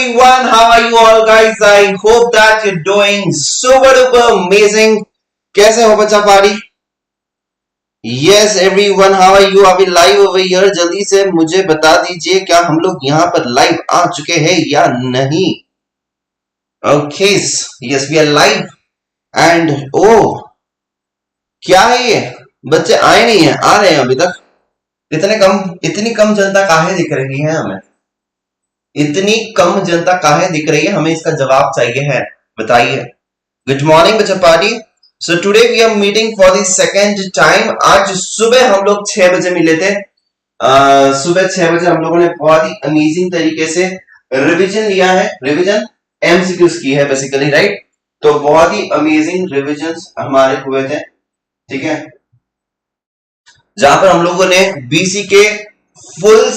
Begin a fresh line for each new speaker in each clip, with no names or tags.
everyone, how are you all guys? I hope that you're doing super duper amazing. कैसे हो बच्चा पारी? Yes everyone, how are you? अभी live over here, जल्दी से मुझे बता दीजिए क्या हम लोग यहाँ पर लाइव आ चुके हैं या नहीं? Okay, yes we are live and oh क्या है ये? बच्चे आए नहीं हैं, आ रहे हैं अभी तक. इतनी कम जनता काहे दिख रही है हमें? इतनी कम जनता काहे दिख रही है? हमें इसका जवाब चाहिए है, बताइए. गुड मॉर्निंग बच्चा party. So today we are meeting for the second time. आज सुबह हम लोग 6 बजे मिले थे. सुबह 6 बजे हम लोगों ने बहुत ही अमेजिंग तरीके से रिवीजन लिया है. रिवीजन एमसीक्यूज की है बेसिकली, राइट? तो बहुत ही अमेजिंग रिवीजन हमारे हुए थे, ठीक है, जहां पर हम लोगों ने बीसी के फुल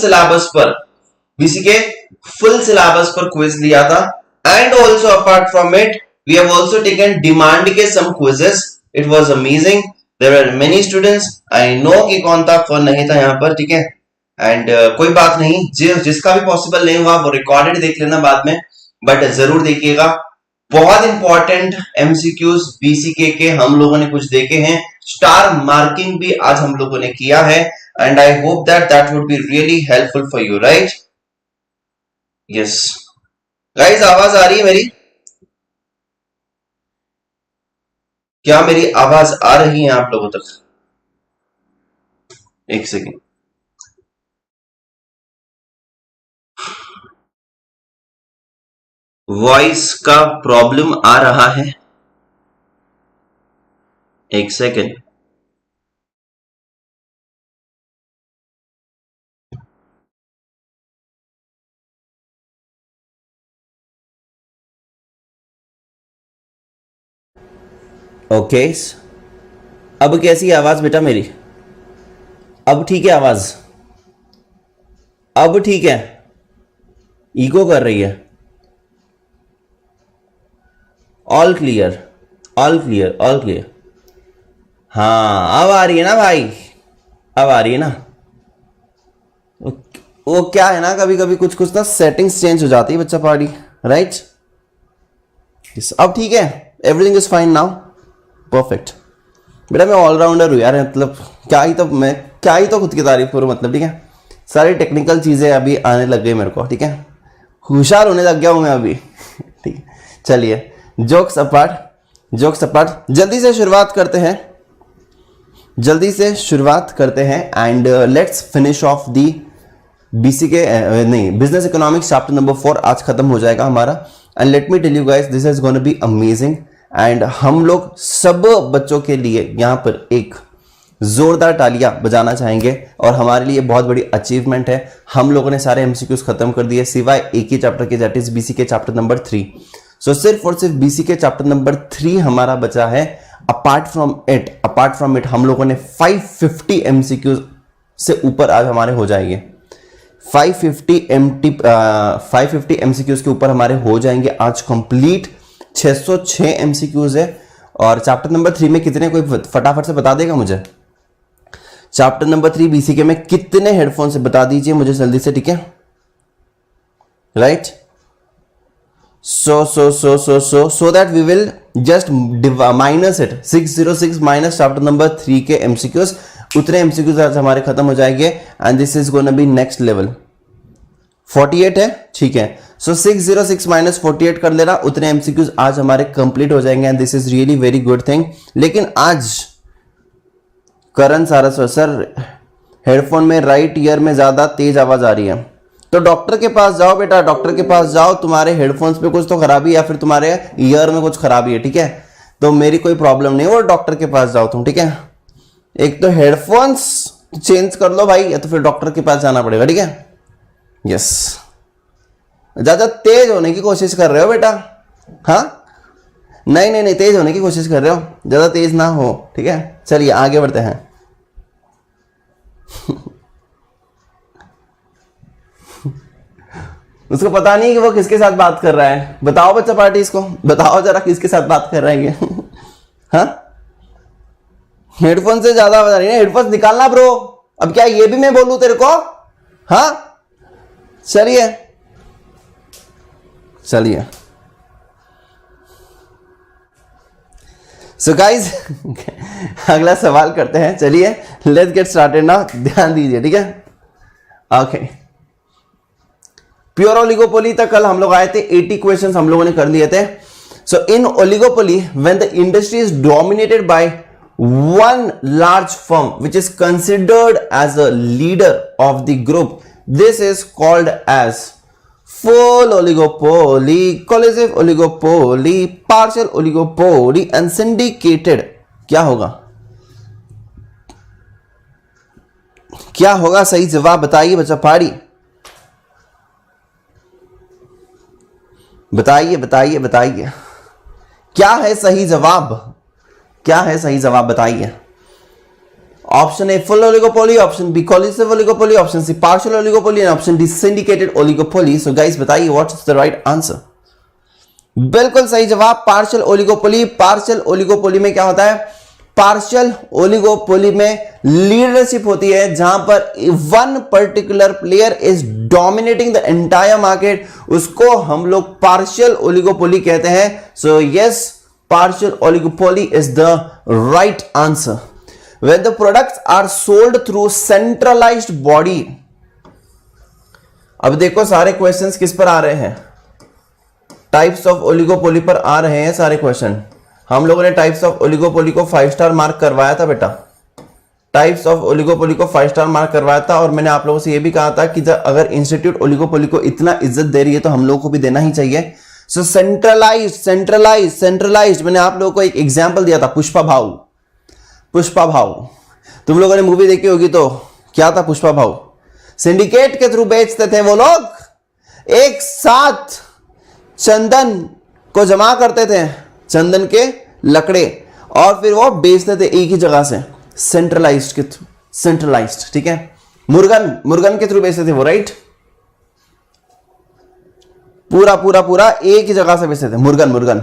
सिलेबस पर क्विज लिया था. And also apart from it we have also taken demand के some quizzes. It was amazing. There are many students. I know कि कौन था कौन नहीं था यहाँ पर, ठीक है. एंड कोई बात नहीं, जिसका भी पॉसिबल नहीं हुआ वो रिकॉर्डेड देख लेना बाद में, बट जरूर देखिएगा. बहुत इंपॉर्टेंट एमसीक्यूज बीसीके के हम लोगों ने कुछ देखे हैं. स्टार मार्किंग भी आज हम लोगों ने किया है. And I hope that would be really helpful for you, right? Yes guys, आवाज आ रही है मेरी? क्या मेरी आवाज आ रही है आप लोगों तक? एक सेकेंड. वॉइस का प्रॉब्लम आ रहा है, एक सेकेंड. ओके, अब कैसी आवाज बेटा मेरी? अब ठीक है आवाज? अब ठीक है? इको कर रही है? All clear, all clear, all clear. हाँ अब आ रही है ना भाई? अब आ रही है ना? वो क्या है ना, कभी कभी कुछ कुछ ना सेटिंग्स चेंज हो जाती है बच्चा पार्टी, राइट? अब ठीक है, everything is fine now. Perfect. बेटा मैं ऑलराउंडर हूँ यार, मतलब क्या ही तो खुद की तारीफ करूँ, मतलब, ठीक है. सारी टेक्निकल चीज़ें अभी आने लग गई मेरे को, ठीक है. होशियार होने लग गया हूँ मैं अभी, ठीक है. चलिए, जोक्स अपार्ट जल्दी से शुरुआत करते हैं and let's finish off the BC के बिजनेस इकोनॉमिक्स चैप्टर नंबर 4 आज खत्म हो जाएगा हमारा. And let me tell you guys, this is gonna be amazing. And हम लोग सब बच्चों के लिए यहाँ पर एक जोरदार तालियां बजाना चाहेंगे और हमारे लिए बहुत बड़ी अचीवमेंट है. हम लोगों ने सारे एमसीक्यूज खत्म कर दिए सिवाय एक ही चैप्टर के, दैट इज बीसी के चैप्टर नंबर 3. सो सिर्फ और सिर्फ बीसी के चैप्टर नंबर 3 हमारा बचा है. अपार्ट फ्रॉम इट हम लोगों ने 550 एमसीक्यूज से ऊपर आज हमारे हो जाएंगे. 550 एमसीक्यूज के ऊपर हमारे हो जाएंगे आज कंप्लीट. 606 एमसीक्यूज है. और चैप्टर नंबर 3 में कितने, कोई फटाफट से बता देगा मुझे? चैप्टर नंबर 3 बीसीके में कितने हेडफोन से बता दीजिए मुझे जल्दी से, ठीक है, right? so that we will just minus it. 606 minus chapter number 3 के एमसीक्यूज. उतने एमसीक्यूज आज हमारे खत्म हो जाएंगे and this is gonna B next level. 48 है, ठीक है. सो 606 माइनस 48 कर लेना, उतने एमसीक्यूज आज हमारे कंप्लीट हो जाएंगे and this is really very good thing. लेकिन आज करण सारस्वत सर, हेडफोन में राइट ईयर में ज्यादा तेज आवाज आ रही है, तो डॉक्टर के पास जाओ बेटा, डॉक्टर के पास जाओ. तुम्हारे हेडफोन्स पे कुछ तो खराबी या फिर तुम्हारे ईयर में कुछ खराबी है, ठीक है. तो मेरी कोई प्रॉब्लम नहीं है, वो डॉक्टर के पास जाओ तुम, ठीक है. एक तो हेडफोन्स चेंज कर लो भाई, या तो फिर डॉक्टर के पास जाना पड़ेगा, ठीक है. यस, ज्यादा तेज होने की कोशिश कर रहे हो बेटा? हाँ, नहीं, तेज होने की कोशिश कर रहे हो, ज्यादा तेज ना हो, ठीक है. चलिए आगे बढ़ते हैं. उसको पता नहीं कि वो किसके साथ बात कर रहा है. बताओ बच्चा पार्टी, इसको बताओ जरा किसके साथ बात कर रहा है ये. हाँ, हेडफोन से ज्यादा बता रही है. हेडफोन निकालना ब्रो. अब क्या ये भी मैं बोलूं तेरे को? हाँ चलिए, चलिए सो गाइज अगला सवाल करते हैं। चलिए लेट्स गेट स्टार्टेड ना, ध्यान दीजिए, ठीक है। ओके, प्योर ओलिगोपोली तक कल हम लोग आए थे, 80 क्वेश्चंस हम लोगों ने कर लिए थे। So in oligopoly when the industry is dominated by one large firm which is considered as a leader of the group, this is called as full oligopoly, collusive oligopoly, partial oligopoly and syndicated। क्या होगा, क्या होगा सही जवाब बताइए बच्चा पहाड़ी, बताइए बताइए बताइए, क्या है सही जवाब, क्या है सही जवाब बताइए। Option A full oligopoly, option B collusive oligopoly, option C partial oligopoly and option D syndicated oligopoly. So guys बताइए what is the right answer. बिल्कुल सही जवाब पार्शियल ओलिगोपोली। पार्शियल ओलिगोपोली में क्या होता है, पार्शियल ओलिगोपोली में लीडरशिप होती है, जहां पर one particular player is dominating the entire market, उसको हम लोग पार्शियल ओलिगोपोली कहते हैं। So yes, partial oligopoly is the right answer. When the products are sold through centralized body, अब देखो सारे क्वेश्चंस किस पर आ रहे हैं, टाइप्स ऑफ ओलिगोपोली पर आ रहे हैं सारे क्वेश्चन। हम लोगों ने टाइप्स ऑफ ओलिगोपोली को 5 स्टार मार्क करवाया था बेटा, टाइप्स ऑफ ओलिगोपोली को 5 स्टार मार्क करवाया था। और मैंने आप लोगों से यह भी कहा था कि अगर इंस्टीट्यूट ओलिगोपोली को इतना इज्जत दे रही है तो हम लोगों को भी देना ही चाहिए। सो सेंट्रलाइज मैंने आप लोगों को एक एग्जांपल दिया था, पुष्पा भाऊ। पुष्पा भाऊ तुम लोगों ने मूवी देखी होगी, तो क्या था पुष्पा भाऊ, सिंडिकेट के थ्रू बेचते थे वो लोग, एक साथ चंदन को जमा करते थे, चंदन के लकड़े, और फिर वो बेचते थे एक ही जगह से, सेंट्रलाइज्ड के थ्रू, सेंट्रलाइज्ड, ठीक है। मुर्गन के थ्रू बेचते थे वो, राइट, पूरा पूरा पूरा एक ही जगह से बेचते थे, मुर्गन,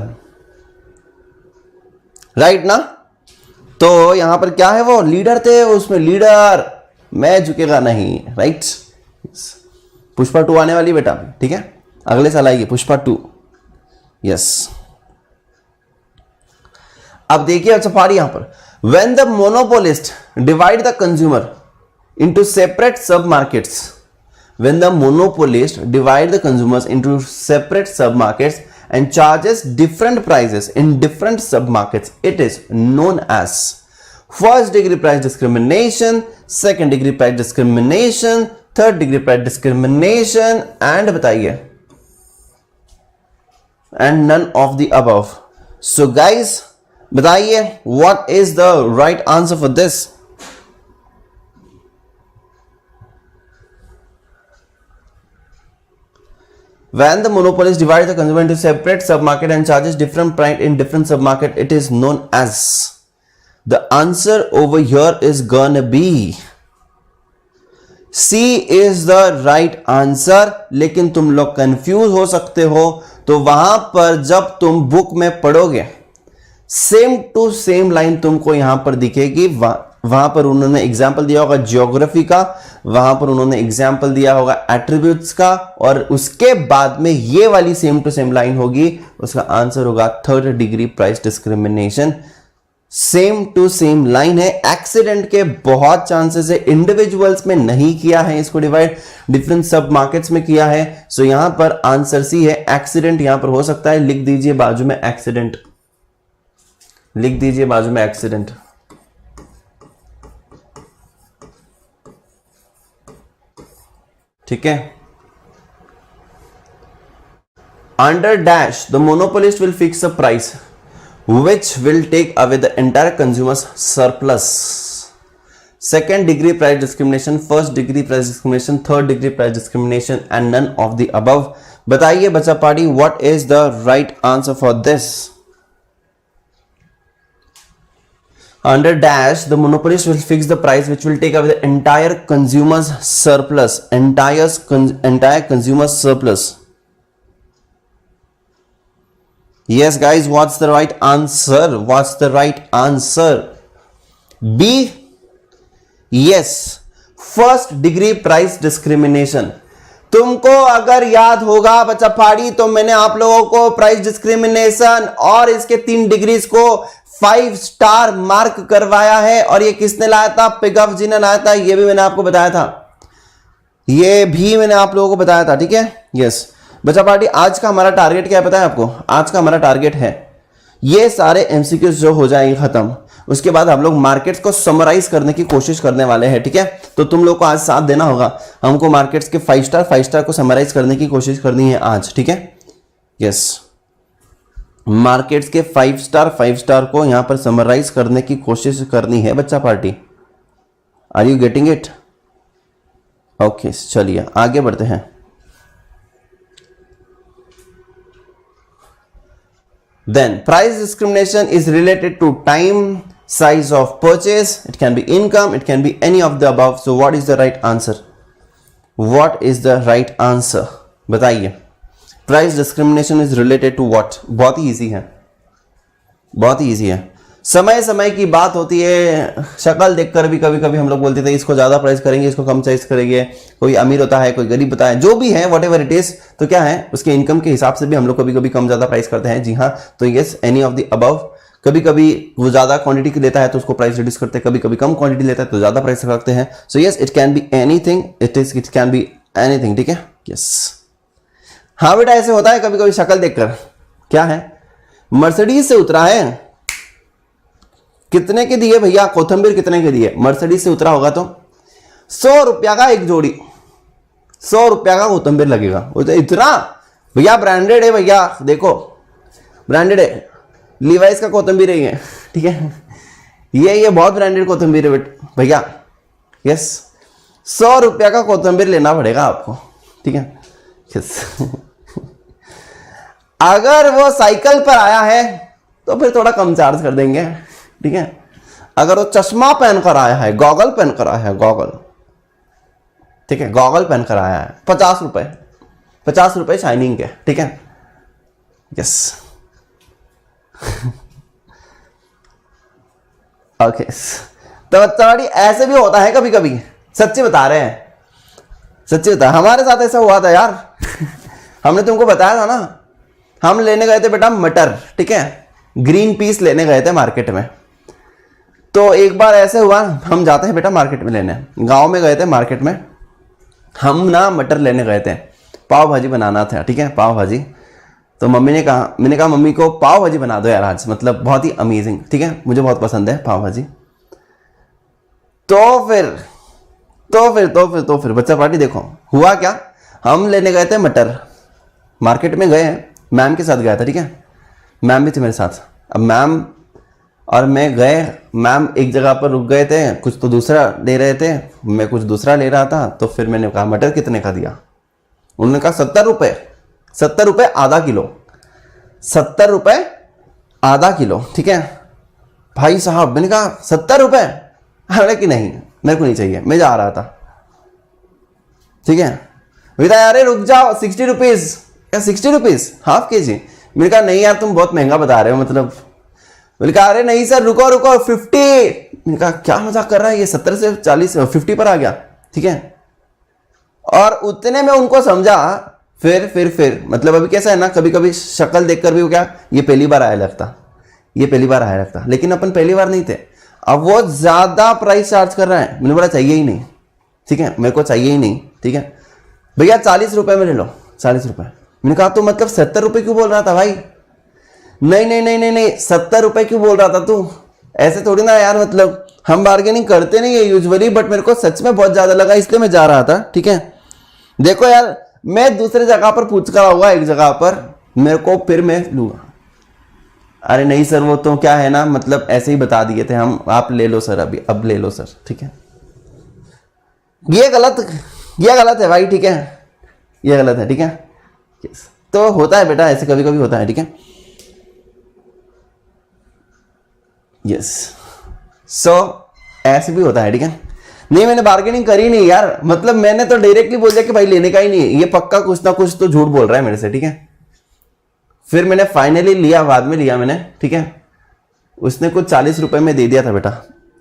राइट ना। तो यहां पर क्या है, वो लीडर थे, उसमें लीडर, मैं झुकेगा नहीं, राइट। पुष्पा 2 आने वाली बेटा, ठीक है, अगले साल आएगी पुष्पा 2, यस। अब देखिए अच्छा पारी यहां पर, when the monopolist divide the consumer into separate सब markets, when the monopolist divide the consumers into separate sub-markets and charges different prices in different sub-markets, it is known as first degree price discrimination, second degree price discrimination, third degree price discrimination and बताइए, and none of the above. So guys बताइए what is the right answer for this? When the monopolist divides the consumer into separate sub-market and charges different price in different sub-market, it is known as. The answer over here is gonna be C is the right answer. लेकिन तुम लोग confuse हो सकते हो, तो वहां पर जब तुम बुक में पढ़ोगे सेम टू सेम लाइन तुमको यहां पर दिखेगी। वहां पर उन्होंने एग्जाम्पल दिया होगा ज्योग्राफी का, वहां पर उन्होंने एग्जाम्पल दिया होगा एट्रीब्यूट्स का, और उसके बाद में ये वाली सेम टू सेम लाइन होगी, उसका आंसर होगा third degree price discrimination. Same to same line है। एक्सीडेंट के बहुत चांसेस है, इंडिविजुअल्स में नहीं किया है इसको डिवाइड, डिफरेंट सब मार्केट्स में किया है। सो यहां पर आंसर सी है, एक्सीडेंट यहां पर हो सकता है। लिख दीजिए बाजू में एक्सीडेंट, लिख दीजिए बाजू में एक्सीडेंट। ठीक है, under dash the monopolist will fix a price which will take away the entire consumer's surplus. Second degree price discrimination, first degree price discrimination, third degree price discrimination and none of the above. बताइए बच्चा party, what is the right answer for this? Under dash the monopolist will fix the price which will take away the entire consumer's surplus, entire consumer's surplus. Yes guys, what's the right answer? What's the right answer? B. Yes, first degree price discrimination. तुमको अगर याद होगा बच्चा फाड़ी, तो मैंने आप लोगों को प्राइस डिस्क्रिमिनेशन और इसके 3 डिग्रीज को 5 स्टार मार्क करवाया है। और ये किसने लाया था? पिगअप जी ने लाया था। ये भी मैंने आपको बताया था, ये भी मैंने आप लोगों को बताया था, ठीक है। यस बच्चा पार्टी, आज का हमारा टारगेट क्या है पता है आपको? आज का हमारा टारगेट है ये सारे एमसीक्यूज जो हो जाएंगे खत्म, उसके बाद हम लोग मार्केट्स को समराइज करने की कोशिश करने वाले हैं, ठीक है। तो तुम लोग को आज साथ देना होगा, हमको मार्केट्स के 5 स्टार को समराइज करने की कोशिश करनी है आज, ठीक है। यस मार्केट्स के 5 स्टार को यहां पर समराइज करने की कोशिश करनी है बच्चा party. Are you getting it? Okay चलिए आगे बढ़ते हैं। Then price discrimination is related to time, size of purchase. It can be income, it can be any of the above. So what is the right answer? What is the right answer? बताइए। Price discrimination is related to what? बहुत ही easy है, बहुत ही easy है। समय समय की बात होती है, शक्ल देखकर भी कभी कभी हम लोग बोलते थे इसको ज्यादा प्राइस करेंगे, इसको कम प्राइस करेंगे। कोई अमीर होता है, कोई गरीब होता है, जो भी है वट एवर इट इज, तो क्या है उसके इनकम के हिसाब से भी हम लोग कभी कभी कम ज्यादा प्राइस करते हैं। जी हाँ, तो yes any of the above. कभी कभी वो ज्यादा क्वांटिटी की लेता है तो उसको प्राइस रिड्यूस करते हैं, कभी कभी कम क्वांटिटी लेता है तो ज्यादा प्राइस रखते हैं। So yes it can be anything, it can be anything, ठीक है। यस हाँ बेटा ऐसे होता है कभी कभी शक्ल देखकर। क्या है? मर्सिडीज से उतरा है, कितने के दिए भैया? कोथंबीर कितने के दिए? मर्सिडीज से उतरा होगा तो 100 रुपया का एक जोड़ी, 100 रुपया का कोथंबीर लगेगा। इतना भैया ब्रांडेड है भैया, देखो ब्रांडेड है, लीवाइस का कोथंबीर है, ठीक है। ये बहुत ब्रांडेड कोथंबीर है भैया। यस 100 रुपया का कोथंबीर लेना पड़ेगा आपको, ठीक है। यस अगर वो साइकिल पर आया है तो फिर थोड़ा कम चार्ज कर देंगे, ठीक है। अगर वो चश्मा पहनकर आया है, गॉगल पहनकर आया है, गॉगल, ठीक है, गॉगल पहनकर आया है, 50 रुपए शाइनिंग के, ठीक है। यस ओके तो बच्चा ऐसे भी होता है कभी कभी, सच्ची बता रहे हैं, सच्ची बता। हमारे साथ ऐसा हुआ था यार हमने तुमको बताया था ना, हम लेने गए थे बेटा मटर, ठीक है, ग्रीन पीस लेने गए थे मार्केट में। तो एक बार ऐसे हुआ, हम जाते हैं बेटा मार्केट में लेने, गांव में गए थे मार्केट में, हम ना मटर लेने गए थे, पाव भाजी बनाना था, ठीक है, पाव भाजी। तो मम्मी ने कहा, मैंने कहा मम्मी को पाव भाजी बना दो यार आज, मतलब बहुत ही अमेजिंग, ठीक है, मुझे बहुत पसंद है पाव भाजी। तो फिर बच्चा पार्टी देखो हुआ क्या, हम लेने गए थे मटर, मार्केट में गए, मैम के साथ गया था, ठीक है, मैम भी थी मेरे साथ। अब मैम और मैं गए, मैम एक जगह पर रुक गए थे, कुछ तो दूसरा ले रहे थे, मैं कुछ दूसरा ले रहा था। तो फिर मैंने कहा मटर कितने का दिया? उन्होंने कहा 70 रुपये, 70 रुपये आधा किलो, 70 रुपये आधा किलो, ठीक है। भाई साहब मैंने कहा 70 रुपये, अरे कि नहीं मेरे को नहीं चाहिए, मैं जा रहा था, ठीक है। भैया अरे रुक जाओ, 60 रुपीज, क्या 60 रुपीज हाफ के जी? मैंने कहा नहीं यार तुम बहुत महंगा बता रहे हो, मतलब। मैंने कहा अरे नहीं सर रुको 50। मैंने कहा क्या मजाक कर रहा है, ये 70 से 40 50 पर आ गया, ठीक है। और उतने में उनको समझा, फिर मतलब अभी कैसा है ना, कभी कभी शक्ल देखकर भी वो क्या, ये पहली बार आया लगता, ये पहली बार आया लगता, लेकिन अपन पहली बार नहीं थे। अब वो ज्यादा प्राइस चार्ज कर रहा है, मैंने बोला चाहिए ही नहीं, ठीक है, मेरे को चाहिए ही नहीं, ठीक है भैया 40 रुपए में ले लो, 40 रुपए। मैंने कहा तो मतलब 70 रुपए क्यों बोल रहा था भाई? नहीं 70 रुपए क्यों बोल रहा था तू? ऐसे थोड़ी ना यार, मतलब हम बार्गेनिंग करते नहीं है यूजुअली, बट मेरे को सच में बहुत ज्यादा लगा इसलिए मैं जा रहा था, ठीक है। देखो यार मैं दूसरे जगह पर पूछ कर आऊंगा, एक जगह पर मेरे को फिर मैं लूंगा। अरे नहीं सर वो तो क्या है ना, मतलब ऐसे ही बता दिए थे हम, आप ले लो सर अभी, अब ले लो सर, ठीक है। ये गलत है भाई, ठीक है, ये गलत है, ठीक है। yes. तो होता है बेटा ऐसे, कभी कभी होता है, ठीक है। यस सो ऐसे भी होता है, ठीक है। नहीं मैंने बार्गेनिंग करी नहीं यार, मतलब मैंने तो डायरेक्टली बोल दिया कि भाई लेने का ही नहीं है, ये पक्का कुछ ना कुछ तो झूठ बोल रहा है मेरे से, ठीक है। फिर मैंने फाइनली लिया, बाद में लिया मैंने, ठीक है। उसने कुछ 40 रुपए में दे दिया था बेटा,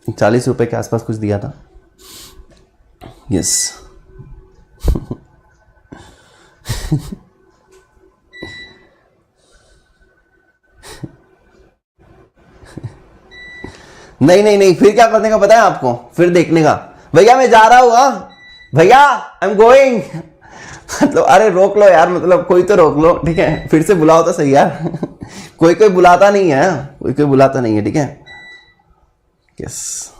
40 रुपए के आसपास कुछ दिया था। यस नहीं नहीं नहीं, फिर क्या करने का पता है आपको? फिर देखने का, भैया मैं जा रहा हूं, हाँ भैया आई एम गोइंग। मतलब अरे रोक लो यार, मतलब कोई तो रोक लो, ठीक है? फिर से बुलाओ तो सही यार। कोई कोई बुलाता नहीं है, कोई कोई बुलाता नहीं है, ठीक है? यस,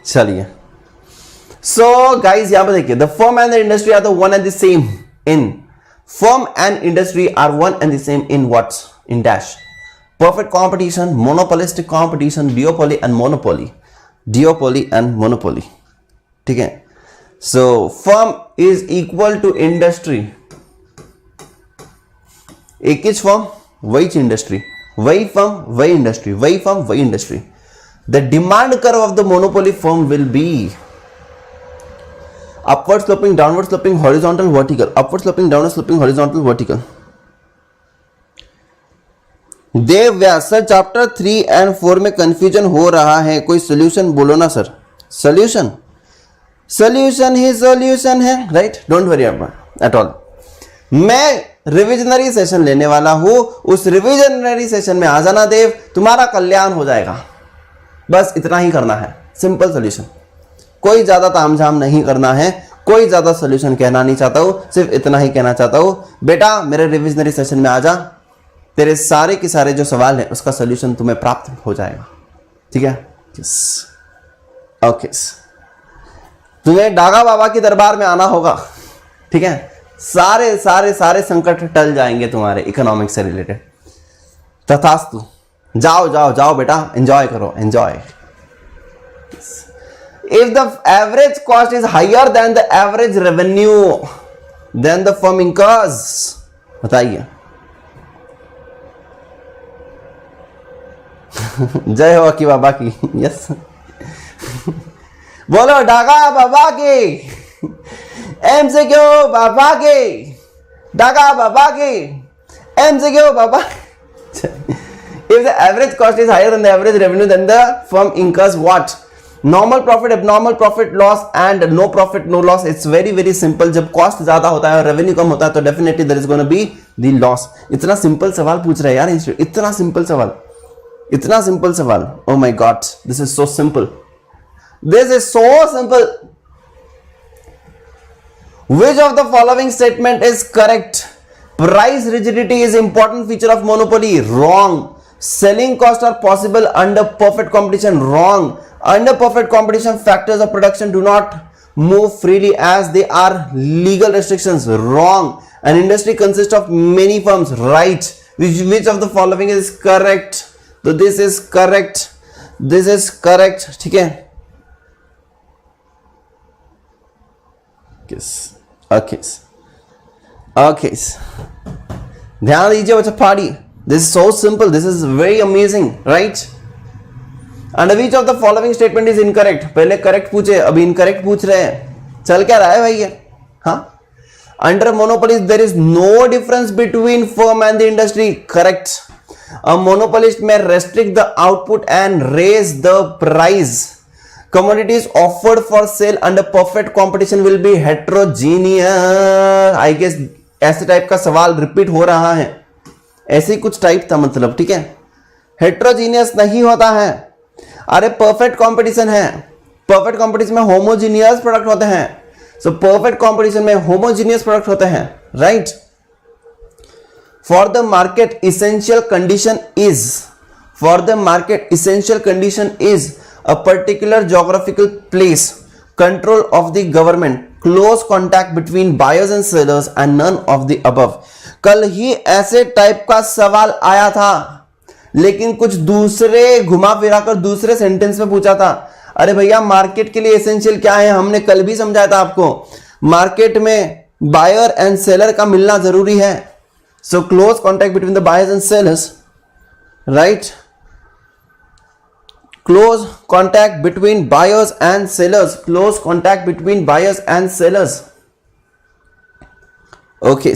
चलिए। सो गाइस यहां पर देखिए, the firm and the industry are the one and the same in, firm and industry are one and the same in what? In dash perfect competition, monopolistic competition, duopoly and monopoly, duopoly and monopoly, ठीक है? So firm is equal to industry, एक ही firm वही industry, वही firm वही industry, वही firm वही industry. The demand curve of the monopoly firm will be upward sloping, downward sloping, horizontal, vertical, upward sloping, downward sloping, horizontal, vertical. Dev Vyas sir, chapter 3 and 4 में confusion हो रहा है, कोई सोल्यूशन बोलो ना सर. सोल्यूशन, सोल्यूशन ही solution है, right? Don't worry at all. मैं revisionary session लेने वाला हूं, उस रिविजनरी सेशन में आ जाना देव, तुम्हारा कल्याण हो जाएगा. बस इतना ही करना है, सिंपल सोल्यूशन. कोई ज्यादा तामझाम नहीं करना है, कोई ज्यादा सोल्यूशन कहना नहीं चाहता हूं, सिर्फ इतना ही कहना चाहता हूं, बेटा मेरे रिविजनरी सेशन में आ जा, तेरे सारे के सारे जो सवाल हैं उसका सोल्यूशन तुम्हें प्राप्त हो जाएगा, ठीक है? Yes, okay. तुम्हें डागा बाबा के दरबार में आना होगा, ठीक है? सारे सारे सारे संकट टल जाएंगे तुम्हारे इकोनॉमिक्स से रिलेटेड. तथास्तु. जाओ जाओ जाओ बेटा, एंजॉय करो, enjoy. If the average cost is higher than the average revenue then the firm incurs, बताइए. जय हो अकी बाबा की. यस, बोलो डागा बाबा की, एम से क्यों बाबा की, डागा बाबा की, एम से क्यों बाबा. If the average cost is higher than the average revenue, then the firm incurs what? Normal profit, abnormal profit, loss and no profit, no loss. It's very very simple. जब cost ज्यादा होता है और revenue कम होता है तो definitely there is going to be the loss. इतना simple सवाल पूछ रहे हैं यार इंस्टीट्यूट, इतना simple सवाल, इतना simple सवाल. Oh my God, this is so simple. This is so simple. Which of the following statement is correct? Price rigidity is important feature of monopoly. Wrong. Selling costs are possible under perfect competition. Wrong. Under perfect competition, factors of production do not move freely as they are legal restrictions. Wrong. An industry consists of many firms. Right. Which of the following is correct? So this is correct. This is correct. ठीक है? Yes. Okay. Okay. ध्यान दीजिए बच्चा पाड़ी. This is so simple. This is very amazing, right? And which of the following statement is incorrect? पहले correct पूछे, अभी incorrect पूछ रहे हैं. चल क्या रहा है भाई ये? हाँ? Under monopolies there is no difference between firm and the industry. Correct. A monopolist may restrict the output and raise the price. Commodities offered for sale under perfect competition will be heterogeneous. I guess ऐसे type का सवाल repeat हो रहा है, ऐसे ही कुछ type था मतलब, ठीक है? हेट्रोजीनियस नहीं होता है. अरे परफेक्ट कंपटीशन है, परफेक्ट कंपटीशन में होमोजीनियस प्रोडक्ट होते हैं. सो परफेक्ट कंपटीशन में होमोजीनियस प्रोडक्ट होते हैं, right? For the market essential condition is, for the market essential condition is a particular geographical place, control of the government, close contact between buyers and sellers and none of the above. कल ही ऐसे type का सवाल आया था लेकिन कुछ दूसरे घुमा फिरा कर दूसरे सेंटेंस में पूछा था. अरे भैया मार्केट के लिए एसेंशियल क्या है, हमने कल भी समझाया था आपको. मार्केट में बायर एंड सेलर का मिलना जरूरी है. So close contact between the buyers and sellers, right? Close contact between buyers and sellers. Close contact between buyers and sellers. Okay.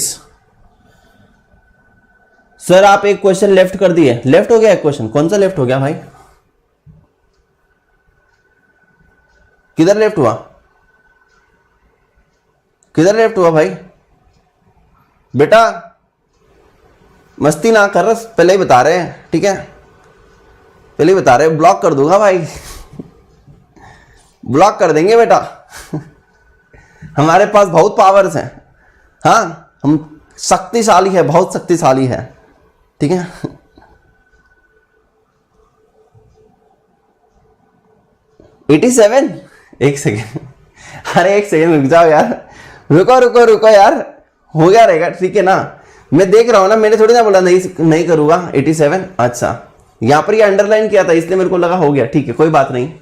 Sir आप एक क्वेश्चन लेफ्ट कर दिए. लेफ्ट हो गया एक क्वेश्चन. कौन सा लेफ्ट हो गया भाई? किधर लेफ्ट हुआ? किधर लेफ्ट हुआ भाई? बेटा मस्ती ना कर रहा, पहले ही बता रहे हैं, ठीक है, पहले ही बता रहे हैं, ब्लॉक कर दूंगा भाई ब्लॉक कर देंगे बेटा हमारे पास बहुत पावर्स हैं, हाँ हम शक्तिशाली है, बहुत शक्तिशाली है, ठीक है। 87? एक सेकेंड, अरे एक सेकेंड रुक जाओ यार, रुको रुको रुको यार, हो गया रहेगा, ठीक है ना, मैं देख रहा हूं ना, मैंने थोड़ी ना बोला नहीं करूंगा। 87, अच्छा यहां पर ये अंडरलाइन किया था इसलिए मेरे को लगा हो गया, ठीक है कोई बात नहीं,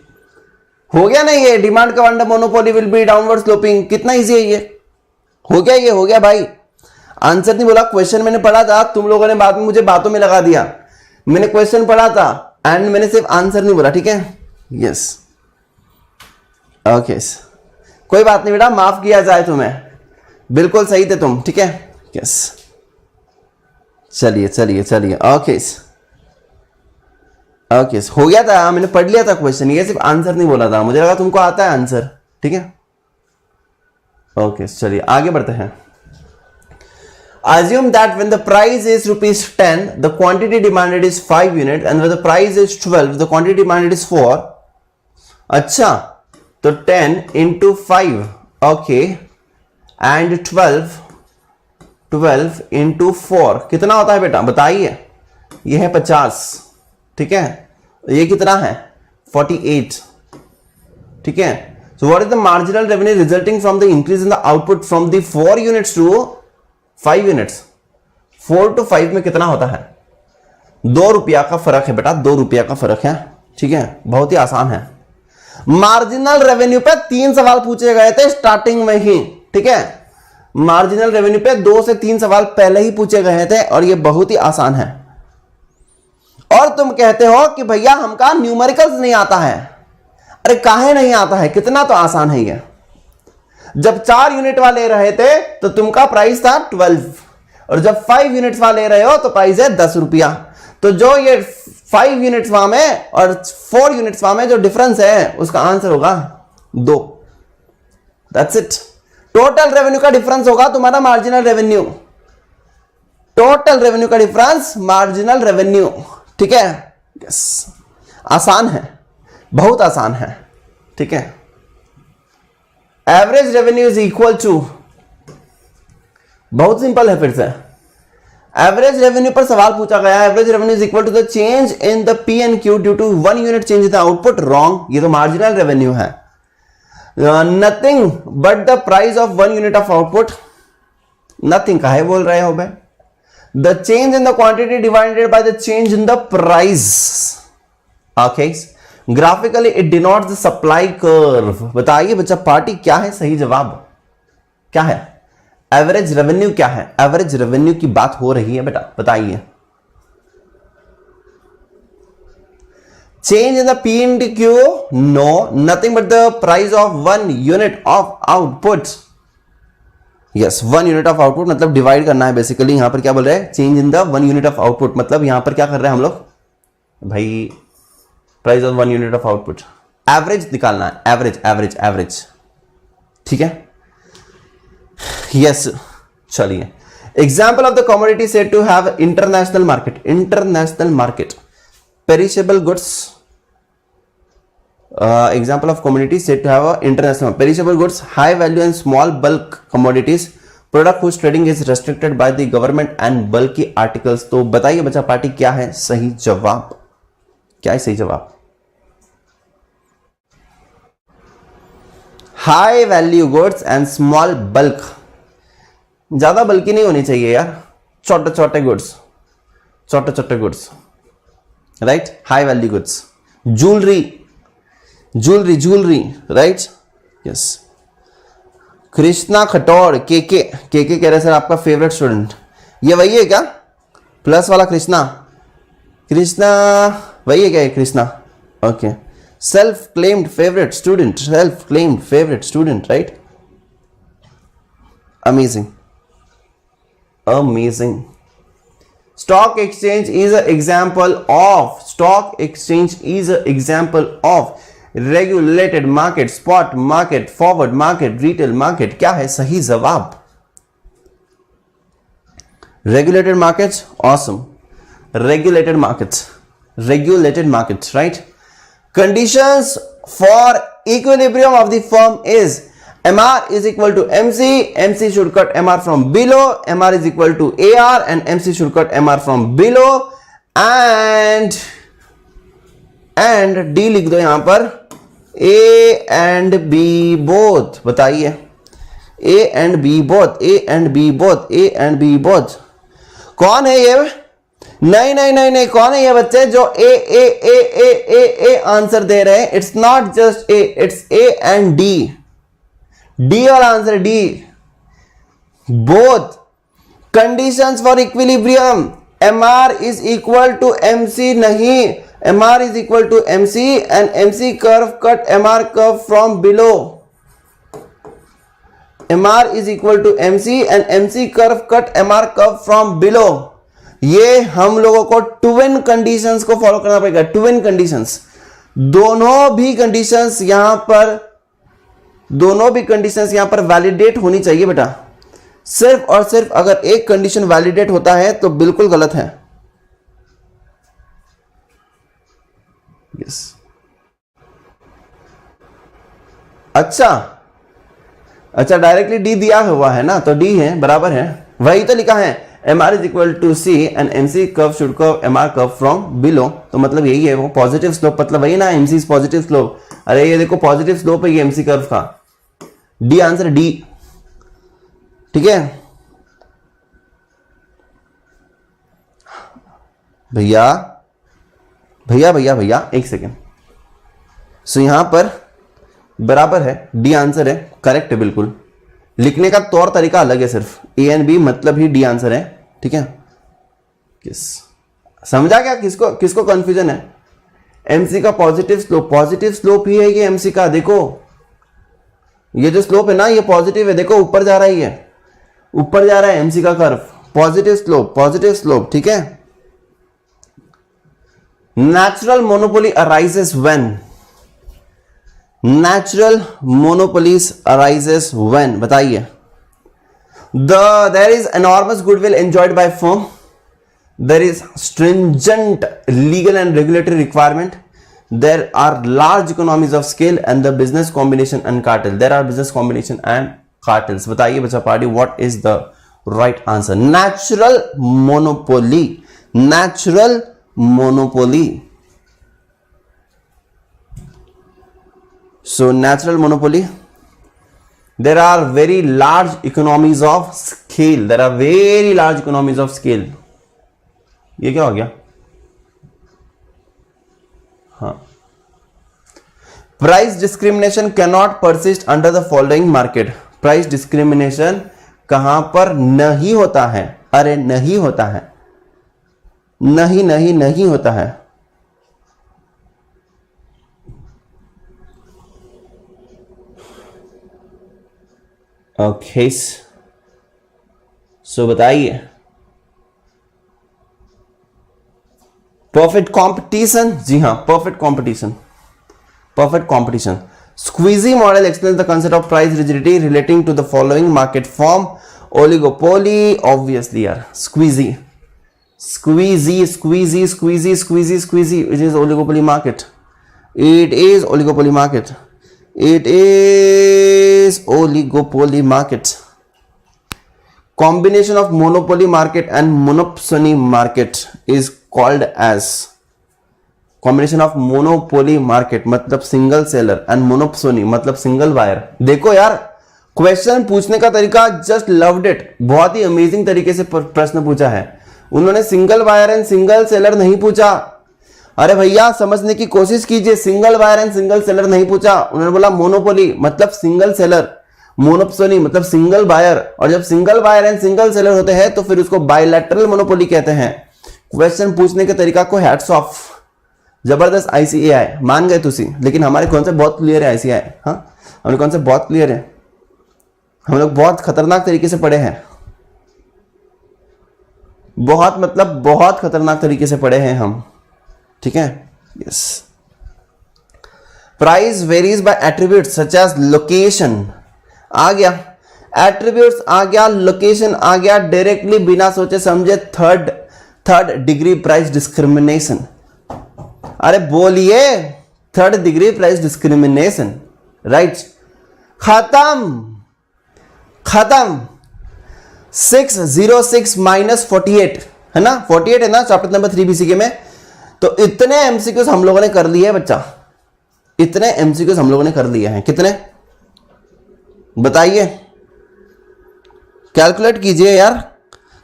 हो गया ना। ये डिमांड का under monopoly will be downward sloping, कितना इजी है ये, हो गया, ये हो गया भाई। आंसर नहीं बोला, क्वेश्चन मैंने पढ़ा था, तुम लोगों ने बाद में मुझे बातों में लगा दिया, मैंने क्वेश्चन पढ़ा था एंड मैंने सिर्फ आंसर नहीं बोला, ठीक है। यस ओके, कोई बात नहीं बेटा, माफ किया जाए तुम्हें, बिल्कुल सही थे तुम, ठीक है। यस चलिए चलिए चलिए, ओके ओके, हो गया था, मैंने पढ़ लिया था क्वेश्चन, ये सिर्फ आंसर नहीं बोला था, मुझे लगा तुमको आता है आंसर, ठीक है। ओके चलिए आगे बढ़ते हैं। Assume that when the price is ₹10, the quantity demanded is 5 unit, and when the price is 12, the quantity demanded is 4. अच्छा, तो 10 into 5, okay, and 12 into 4 कितना होता है बेटा बताइए? ये है 50, ठीक है, ये कितना है? 48, ठीक है। So what is the marginal revenue resulting from the increase in the output from the 4 units to 5 units? 4 to 5 में कितना होता है? 2 रुपया का फर्क है बेटा, 2 रुपया का फर्क है, ठीक है, बहुत ही आसान है। मार्जिनल रेवेन्यू पे 3 सवाल पूछे गए थे स्टार्टिंग में ही, ठीक है, मार्जिनल रेवेन्यू पे 2 से 3 सवाल पहले ही पूछे गए थे और ये बहुत ही आसान है। और तुम कहते हो कि भैया हमका न्यूमेरिकल्स नहीं आता है, अरे काहे नहीं आता है, कितना तो आसान है ये। जब 4 यूनिट वाले ले रहे थे तो तुमका प्राइस था 12, और जब 5 यूनिट्स वाले ले रहे हो तो प्राइस है 10 रुपया। तो जो ये 5 यूनिट्स में और 4 यूनिट्स में जो डिफरेंस है उसका आंसर होगा 2। That's it. टोटल रेवेन्यू का डिफरेंस होगा तुम्हारा मार्जिनल रेवेन्यू, टोटल रेवेन्यू का डिफरेंस मार्जिनल रेवेन्यू, ठीक है। यस आसान है, बहुत आसान है, ठीक है। Average revenue is equal to, बहुत सिंपल है, फिर से एवरेज रेवेन्यू पर सवाल पूछा गया है। Average revenue is equal to the change in the P and Q due to 1 unit change in the output. Wrong, ये तो मार्जिनल रेवेन्यू है। Nothing but the price of 1 unit of output, nothing काहे बोल रहे हो भाई? The change in the quantity divided by the change in the price. Okay, graphically it denotes the supply curve. बताइए बच्चा पार्टी क्या है सही जवाब? क्या है? एवरेज रेवेन्यू क्या है? एवरेज रेवेन्यू की बात हो रही है बेटा, बताइए। Change in the P and Q, no, nothing but the price of 1 unit of output. Yes, 1 unit of output मतलब डिवाइड करना है बेसिकली। यहां पर क्या बोल रहे हैं? Change in the 1 unit of output, मतलब यहां पर क्या कर रहे हैं हम लोग भाई? Price of 1 unit of output, average निकालना है, एवरेज एवरेज एवरेज, ठीक है। यस, चलिए। Example of the commodity said to have international market. International market, perishable goods. Example of commodity said to have international perishable goods, high value and small bulk commodities, product whose trading is restricted by the government and bulky articles. तो बताइए बच्चा party क्या है सही जवाब? क्या है सही जवाब? High value goods and small bulk. ज्यादा बल्कि नहीं होनी चाहिए यार, छोटे छोटे गुड्स, छोटे छोटे goods, right. High value goods, jewellery jewellery jewellery, right. Yes, Krishna Khatod, के कह रहे सर आपका फेवरेट स्टूडेंट, ये वही है क्या? प्लस वाला कृष्णा, कृष्णा वही है क्या ये Krishna? Okay, self claimed favourite student, self claimed favourite student, right. Amazing amazing. Stock exchange is a example of, stock exchange is a example of regulated market, spot market, forward market, retail market, क्या है सही जवाब? Regulated markets, awesome. Regulated markets, right? Conditions for equilibrium of the firm is MR is equal to MC, MC should cut MR from below, MR is equal to AR and MC should cut MR from below, and D लिख दो यहां पर, A and B both. बताइए, A and B both. कौन है ये? नहीं, कौन है ये बच्चे जो ए आंसर दे रहे हैं? It's not just A, it's A and D वाला answer, D. Both conditions for equilibrium, MR is equal to MC, नहीं, MR is equal to MC and MC curve cut MR curve from below. MR is equal to MC and MC curve cut MR curve from below. ये हम लोगों को twin conditions को follow करना पड़ेगा. Twin conditions, दोनों भी conditions यहां पर वैलिडेट होनी चाहिए बेटा. सिर्फ और सिर्फ अगर एक कंडीशन वैलिडेट होता है तो बिल्कुल गलत है. यस, अच्छा डायरेक्टली डी दिया हुआ है ना, तो डी है, बराबर है, वही तो लिखा है. MR is equal to C and MC curve should curve MR curve from below. तो मतलब यही है, वो पॉजिटिव स्लोप, मतलब वही ना, MC is पॉजिटिव स्लोप. अरे ये देखो पॉजिटिव स्लोप है ये MC कर्व का. D answer, D. ठीक है भैया एक सेकेंड. सो यहां पर बराबर है, डी आंसर है, करेक्ट है बिल्कुल. लिखने का तौर तरीका अलग है, सिर्फ ए एंड बी मतलब ही डी आंसर है. ठीक है, समझा क्या? किसको कंफ्यूजन है? MC का पॉजिटिव स्लोप ही है ये MC का. देखो ये जो स्लोप है ना, ये पॉजिटिव है, देखो ऊपर जा रहा है, ये ऊपर जा रहा है MC का कर्व. Positive slope. ठीक है. Natural monopoly arises when. बताइए. There is enormous goodwill enjoyed by firm. There is stringent legal and regulatory requirement. There are large economies of scale and the business combination and cartel. There are business combination and cartels. बताइए बच्चा party, what is the right answer? Natural monopoly. So natural monopoly. There are very large economies of scale. ये क्या हो गया? हाँ. Price discrimination cannot persist under the following market. Price discrimination कहां पर नहीं होता है? अरे नहीं होता है, नहीं होता है. ओके, सो बताइए. परफेक्ट कंपटीशन, जी हाँ, परफेक्ट कंपटीशन. स्क्वीजी model explains the concept of price rigidity relating to the following market form. Oligopoly, obviously यार, स्क्वीजी. It is oligopoly market. It is oligopoly market. Combination of monopoly market and monopsony market is called as. Combination of monopoly market मतलब single seller and मोनोपसोनी मतलब single buyer. देखो यार, question पूछने का तरीका just loved it. बहुत ही amazing तरीके से प्रश्न पूछा है. उन्होंने single buyer and single seller नहीं पूछा. अरे भैया समझने की कोशिश कीजिए. Single buyer and single seller नहीं पूछा. उन्होंने बोला मोनोपोली मतलब सिंगल सेलर, मोनोपसोनी मतलब सिंगल बायर. और जब single buyer and single seller होते हैं तो फिर उसको बायलैटरल मोनोपोली कहते हैं. क्वेश्चन पूछने के तरीका को हैट्स ऑफ. जबरदस्त ICAI मान गए तुसी. लेकिन हमारे कॉन्सेप्ट बहुत क्लियर है ICAI. हाँ, हमारे कॉन्सेप्ट बहुत क्लियर है. हम लोग बहुत खतरनाक तरीके से पढ़े हैं. बहुत खतरनाक तरीके से पढ़े हैं हम. ठीक है. Yes. Price varies by attribute such as location आ गया, एट्रीब्यूट्स आ गया, लोकेशन आ गया, डायरेक्टली बिना सोचे समझे थर्ड डिग्री प्राइस डिस्क्रिमिनेशन। अरे बोलिए, third degree price discrimination, right. खत्म 606 माइनस 48 है ना, 48 है ना चैप्टर नंबर 3 बीसीके में। तो इतने एमसीक्यूज हम लोगों ने कर लिए बच्चा, इतने एमसीक्यूज हम लोगों ने कर लिए हैं। कितने बताइए, कैलकुलेट कीजिए यार।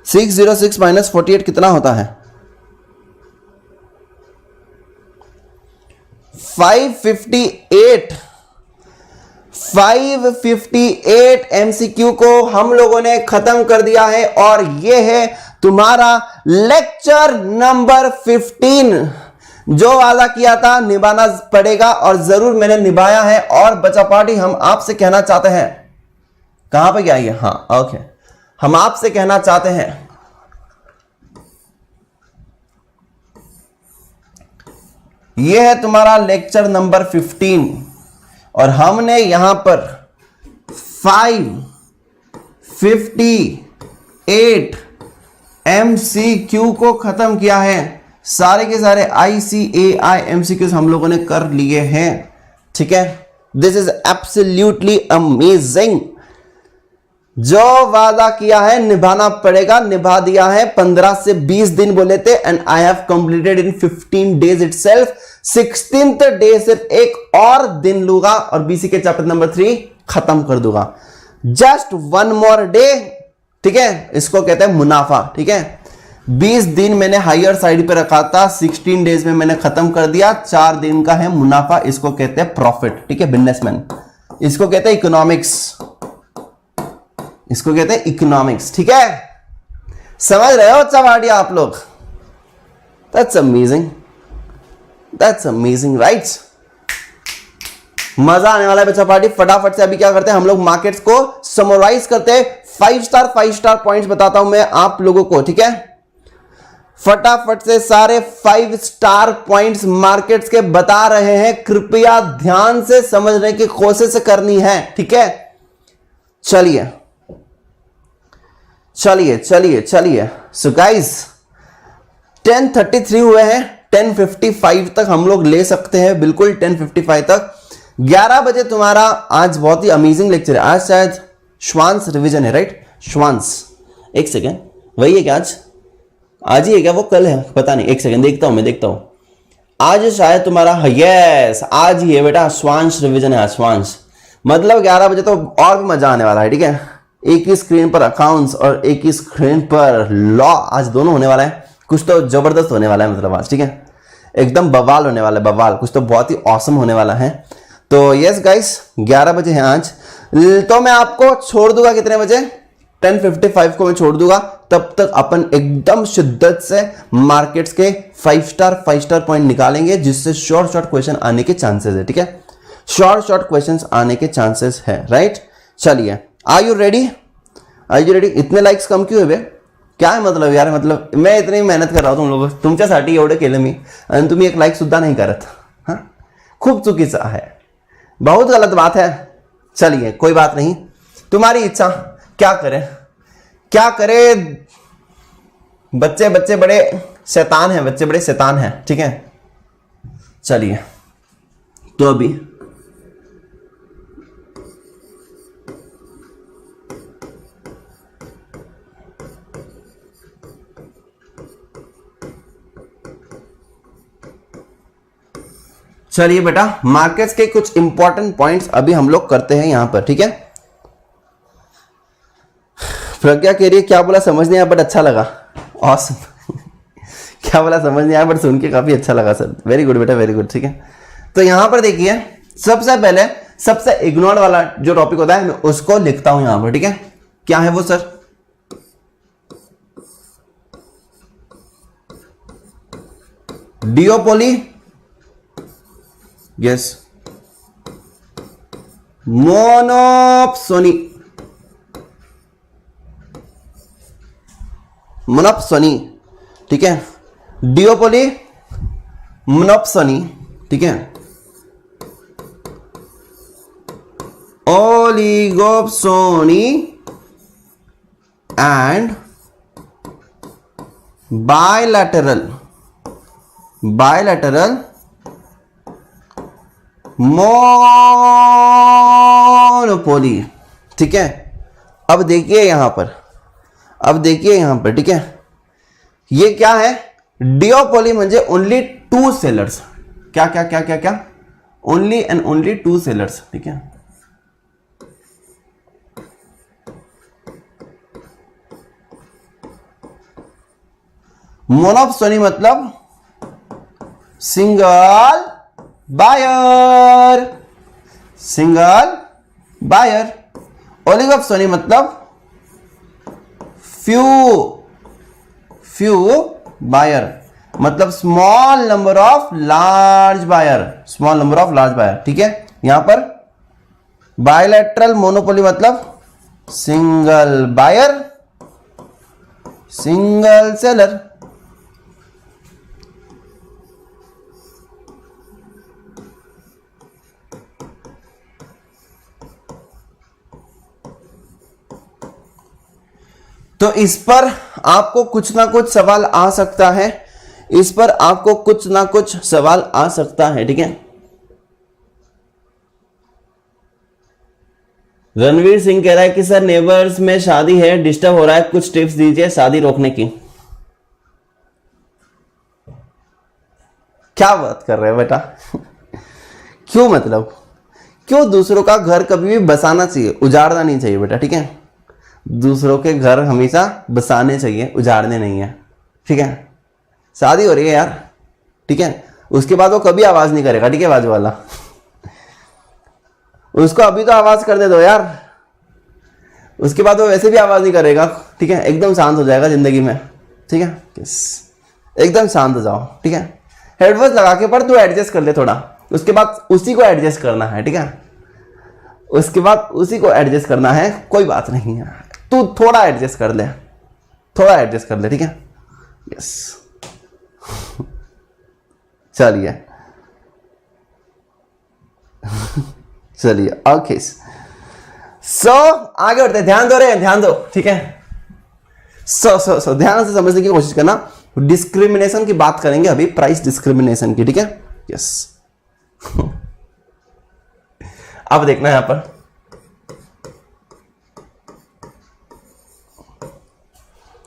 606 माइनस 48 कितना होता है? 558 एमसीक्यू को हम लोगों ने खत्म कर दिया है। और यह है तुम्हारा लेक्चर नंबर 15। जो वादा किया था निभाना पड़ेगा और जरूर मैंने निभाया है। और बच्चा पार्टी हम आपसे कहना चाहते हैं, कहां पे क्या है? हाँ ओके, हम आपसे कहना चाहते हैं यह है तुम्हारा लेक्चर नंबर 15 और हमने यहां पर 558 एमसीक्यू को खत्म किया है। सारे के सारे ICAI एमसीक्यूज हम लोगों ने कर लिए हैं। ठीक है, दिस इज एब्सोल्युटली अमेजिंग। जो वादा किया है निभाना पड़ेगा, निभा दिया है। 15 से 20 दिन बोले थे and I have completed in 15 days itself. 16th day से एक और दिन लूंगा और बीसी के चैप्टर नंबर 3 खत्म कर दूंगा। जस्ट वन मोर डे, ठीक है, इसको कहते हैं मुनाफा। ठीक है, 20 दिन मैंने हायर साइड पे रखा था, 16 डेज में मैंने खत्म कर दिया। 4 दिन का है मुनाफा, इसको कहते हैं प्रॉफिट। ठीक है, बिजनेसमैन, इसको कहते हैं इकोनॉमिक्स, इसको कहते हैं इकोनॉमिक्स। ठीक है, समझ रहे हो अच्छा पार्टी आप लोग? That's amazing, that's amazing, right. मजा आने वाला है बच्चा पार्टी। फटाफट से अभी क्या करते हैं हम लोग, मार्केट्स को समराइज करते हैं। 5 स्टार पॉइंट्स बताता हूं मैं आप लोगों को। ठीक है, फटाफट से सारे 5 स्टार पॉइंट्स मार्केट्स के बता रहे हैं। कृपया ध्यान से समझने की कोशिश करनी है। ठीक है, चलिए चलिए चलिए चलिए। सो गाइस 10:33 हुए हैं, 10:55 तक हम लोग ले सकते हैं, बिल्कुल 10:55 तक। 11 बजे तुम्हारा आज बहुत ही अमेजिंग लेक्चर है। आज शायद श्वांस रिवीजन है, राइट? श्वांस, एक सेकेंड, वही है क्या? आज ही है क्या? वो कल है, पता नहीं, एक सेकेंड देखता हूं, मैं देखता हूं। आज शायद तुम्हारा, यस आज ही है बेटा, श्वांस रिवीजन है आज। श्वांस मतलब 11 बजे तो और भी मजा आने वाला है। ठीक है, एक ही स्क्रीन पर अकाउंट्स और एक ही स्क्रीन पर लॉ, आज दोनों होने वाला है। कुछ तो जबरदस्त होने वाला है, मतलब आज। ठीक है, एकदम बवाल होने वाला है, बवाल, कुछ तो बहुत ही ऑसम होने वाला है। तो यस गाइस 11 बजे है आज। तो मैं आपको छोड़ दूंगा कितने बजे? 10:55 को मैं छोड़ दूंगा। तब तक अपन एकदम शिद्दत से मार्केट्स के 5 स्टार पॉइंट निकालेंगे, जिससे शॉर्ट क्वेश्चन आने के चांसेस है। ठीक है, शॉर्ट क्वेश्चन आने के चांसेस है, राइट? चलिए, are you ready? Are you ready? इतने लाइक्स कम क्यों है बे? क्या है मतलब यार? मतलब मैं इतनी मेहनत कर रहा हूं तुम लोगों, तुमच्यासाठी एवढं केलं मी आणि तुम्ही एक लाइक सुद्धा नहीं करत। हाँ, खूप चुकीचं आहे, बहुत गलत बात है। चलिए कोई बात नहीं, तुम्हारी इच्छा, क्या करें क्या करें। बच्चे बड़े शैतान हैं, बच्चे बड़े शैतान हैं। ठीक है, चलिए तो अभी चलिए बेटा, मार्केट्स के कुछ इंपॉर्टेंट पॉइंट्स अभी हम लोग करते हैं यहां पर। ठीक है, प्रज्ञा कह रही है क्या बोला समझ नहीं आया बट अच्छा लगा। ऑसम क्या बोला समझ नहीं आया बट सुन के काफी अच्छा लगा सर। वेरी गुड बेटा, वेरी गुड। ठीक है, तो यहां पर देखिए, सबसे पहले सबसे इग्नोर्ड वाला जो टॉपिक होता है मैं उसको लिखता हूं यहां पर। ठीक है, क्या है वो सर? डिओपोली, यस, मोनोप्सोनी, मोनोप्सोनी। ठीक है, डिओपोली, मोनोप्सोनी। ठीक है, oligopsony and bilateral monopoly। ठीक है, अब देखिए यहां पर, ठीक है, ये क्या है? डिओपोली म्हणजे ओनली टू सेलर्स। क्या क्या क्या क्या क्या? Only and only two sellers. ठीक है, मोनोपोली मतलब सिंगल बायर, ओलिगोपोली मतलब फ्यू बायर, मतलब small number of large buyer, ठीक है। यहां पर बायलैटरल मोनोपोली मतलब सिंगल बायर, सिंगल सेलर। तो इस पर आपको कुछ ना कुछ सवाल आ सकता है, ठीक है। रणवीर सिंह कह रहा है कि सर नेबर्स में शादी है, डिस्टर्ब हो रहा है, कुछ टिप्स दीजिए शादी रोकने की। क्या बात कर रहे हो बेटा? क्यों, मतलब क्यों? दूसरों का घर कभी भी बसाना चाहिए, उजाड़ना नहीं चाहिए बेटा, ठीक है। दूसरों के घर हमेशा बसाने चाहिए, उजाड़ने नहीं है, ठीक है। शादी हो रही है यार, ठीक है, उसके बाद वो कभी आवाज नहीं करेगा, ठीक है, बाजू वाला। उसको अभी तो आवाज करने दो यार, उसके बाद वो वैसे भी आवाज नहीं करेगा, ठीक है। एकदम शांत हो जाएगा जिंदगी में, ठीक है। एकदम शांत हो जाओ, ठीक है। हेडफोन्स लगा के पर तू एडजस्ट कर ले थोड़ा, उसके बाद उसी को एडजस्ट करना है, ठीक है। उसके बाद उसी को एडजस्ट करना है, कोई बात नहीं है, तू थोड़ा एडजस्ट कर ले, ठीक है। यस, चलिए ओके। सो आगे बढ़ते, ध्यान दो, ठीक है। सो ध्यान से समझने की कोशिश करना। डिस्क्रिमिनेशन की बात करेंगे अभी, प्राइस डिस्क्रिमिनेशन की, ठीक है। यस अब देखना यहां पर,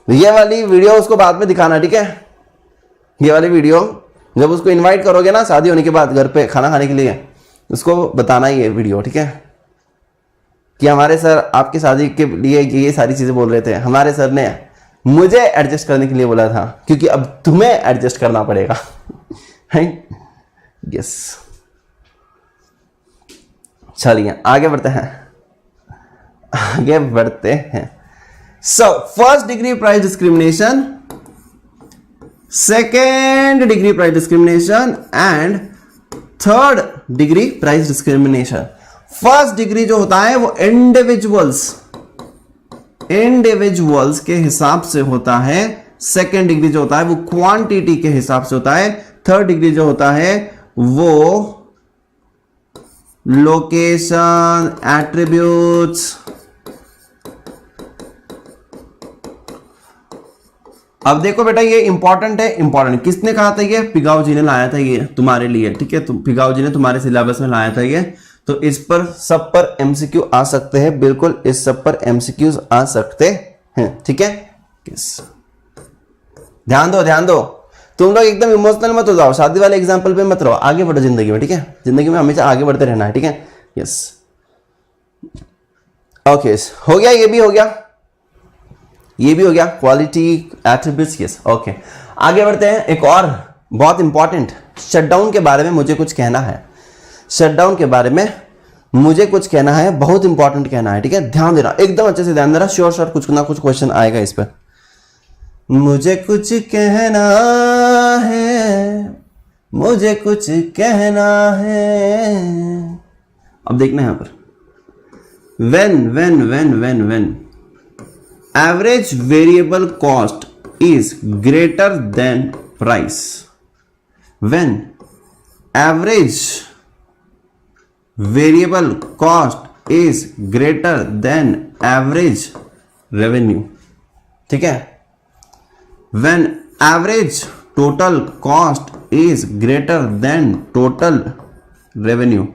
ये वाली वीडियो उसको बाद में दिखाना, ठीक है। ये वाली वीडियो जब उसको इनवाइट करोगे ना शादी होने के बाद घर पे खाना खाने के लिए, उसको बताना ये वीडियो, ठीक है, कि हमारे सर आपकी शादी के लिए ये सारी चीजें बोल रहे थे, हमारे सर ने मुझे एडजस्ट करने के लिए बोला था, क्योंकि अब तुम्हें एडजस्ट करना पड़ेगा। यस, चलिए आगे बढ़ते हैं। So, first degree price discrimination, second degree price discrimination and third degree price discrimination। First degree जो होता है वो इंडिविजुअल्स के हिसाब से होता है, सेकेंड डिग्री जो होता है वो क्वांटिटी के हिसाब से होता है, थर्ड डिग्री जो होता है वो लोकेशन, एट्रीब्यूट्स। अब देखो बेटा, ये इंपॉर्टेंट है, किसने कहा था? ये पिगाओ जी ने लाया था ये तुम्हारे लिए, ठीक है। पिगाओ जी ने तुम्हारे सिलेबस में लाया था ये, तो इस पर सब पर एमसीक्यू आ सकते हैं, बिल्कुल इस सब पर एमसीक्यूज आ सकते हैं, ठीक है। ध्यान दो, तुम लोग एकदम इमोशनल मत हो जाओ, शादी वाले एग्जाम्पल पे मत रहो, आगे बढ़ो जिंदगी में, ठीक है। जिंदगी में हमेशा आगे बढ़ते रहना है, ठीक है। यस, ओके, हो गया, ये भी हो गया, क्वालिटी एट्रीब्यूट्स। यस, ओके, आगे बढ़ते हैं। एक और बहुत इंपॉर्टेंट, शटडाउन के बारे में मुझे कुछ कहना है, बहुत इंपॉर्टेंट कहना है, ठीक है। ध्यान देना, एकदम अच्छे से ध्यान देना, श्योर कुछ ना कुछ क्वेश्चन आएगा इस पर। मुझे कुछ कहना है, अब देखना है यहां पर, when average variable cost is greater than price, when average variable cost is greater than average revenue, ठीक है। When average total cost is greater than total revenue,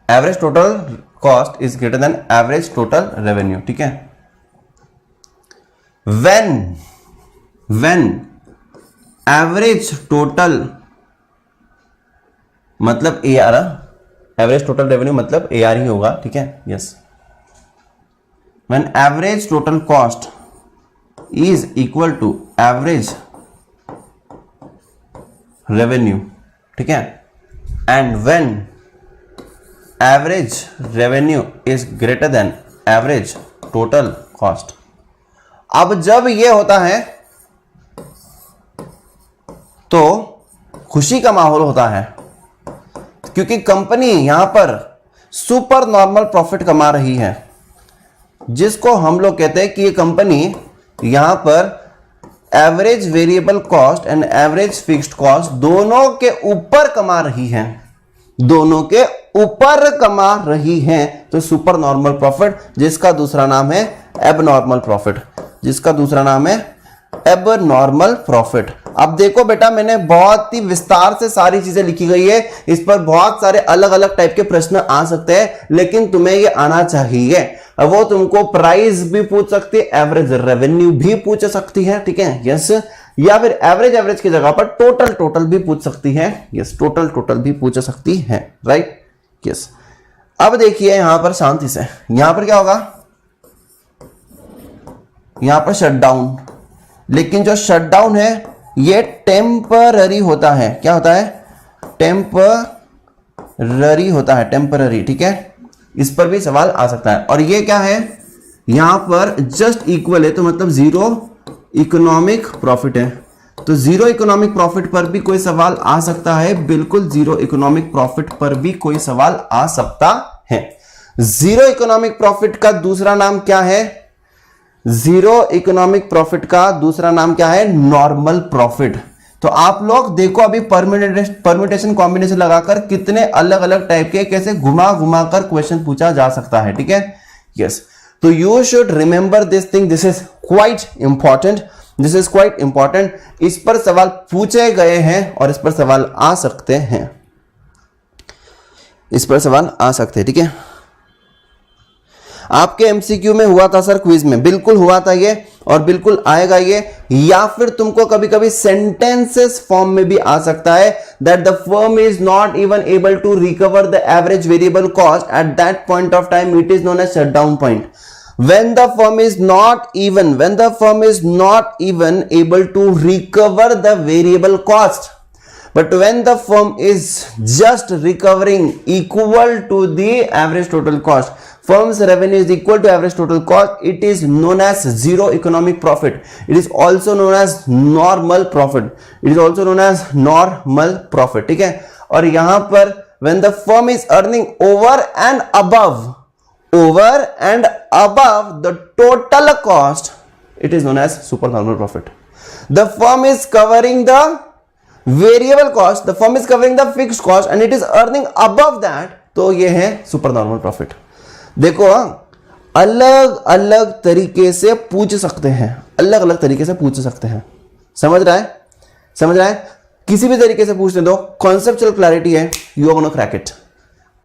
average total cost is greater than average total revenue, ठीक है। When average total मतलब AR, average total revenue मतलब AR ही होगा, ठीक है, yes. When average total cost is equal to average revenue, ठीक है, and when average revenue is greater than average total cost. अब जब ये होता है तो खुशी का माहौल होता है, क्योंकि कंपनी यहां पर सुपर नॉर्मल प्रॉफिट कमा रही है, जिसको हम लोग कहते हैं कि ये कंपनी यहां पर average variable cost and average fixed cost दोनों के ऊपर कमा रही है, दोनों के ऊपर कमा रही है। तो सुपर नॉर्मल प्रॉफिट, जिसका दूसरा नाम है एबनॉर्मल प्रॉफिट, जिसका दूसरा नाम है एबनॉर्मल प्रॉफिट। अब देखो बेटा, मैंने बहुत ही विस्तार से सारी चीजें लिखी गई है, इस पर बहुत सारे अलग अलग टाइप के प्रश्न आ सकते हैं, लेकिन तुम्हें ये आना चाहिए। वो तुमको प्राइस भी पूछ सकती है, एवरेज रेवेन्यू भी पूछ सकती है, ठीक है, यस, या फिर एवरेज की जगह पर टोटल भी पूछ सकती है, यस, टोटल भी पूछ सकती है, राइट, यस। अब देखिए यहां पर शांति से, यहां पर क्या होगा, यहां पर शटडाउन, लेकिन जो शटडाउन है ये टेम्पररी होता है। क्या होता है? टेम्पररी होता है, टेम्पररी, ठीक है। इस पर भी सवाल आ सकता है। और ये क्या है, यहां पर जस्ट इक्वल है, तो मतलब जीरो इकोनॉमिक प्रॉफिट है, तो जीरो इकोनॉमिक प्रॉफिट पर भी कोई सवाल आ सकता है। बिल्कुल जीरो इकोनॉमिक प्रॉफिट पर भी कोई सवाल आ सकता है। जीरो इकोनॉमिक प्रॉफिट का दूसरा नाम क्या है? जीरो इकोनॉमिक प्रॉफिट का दूसरा नाम क्या है? Normal profit. तो आप लोग देखो अभी परम्यूटेशन कॉम्बिनेशन लगाकर कितने अलग अलग टाइप के कैसे घुमा घुमा कर क्वेश्चन पूछा जा सकता है, ठीक है, यस। तो you should remember this thing, this is quite important, this is quite important. इस पर सवाल पूछे गए हैं और इस पर सवाल आ सकते हैं, इस पर सवाल आ सकते हैं, ठीक है। आपके एमसीक्यू में हुआ था सर, क्विज में बिल्कुल हुआ था ये, और बिल्कुल आएगा ये। या फिर तुमको कभी कभी सेंटेंसेस फॉर्म में भी आ सकता है, that the firm is not even able to recover the average variable cost at that point of time, it is known as shutdown point. When the firm is not even able to recover the variable cost, but when the firm is just recovering equal to the average total cost, firm's revenue is equal to average total cost, it is known as zero economic profit. It is also known as normal profit. It is also known as normal profit, ठीक है। और यहां पर when the firm is earning over and above the total cost, it is known as supernormal profit. The firm is covering the variable cost, the firm is covering the fixed cost and it is earning above that, तो ये है supernormal profit। देखो अलग अलग तरीके से पूछ सकते हैं, अलग अलग तरीके से पूछ सकते हैं, समझ रहा है, समझ रहा है। किसी भी तरीके से पूछने दो, कॉन्सेप्चुअल क्लैरिटी है, you are gonna crack it.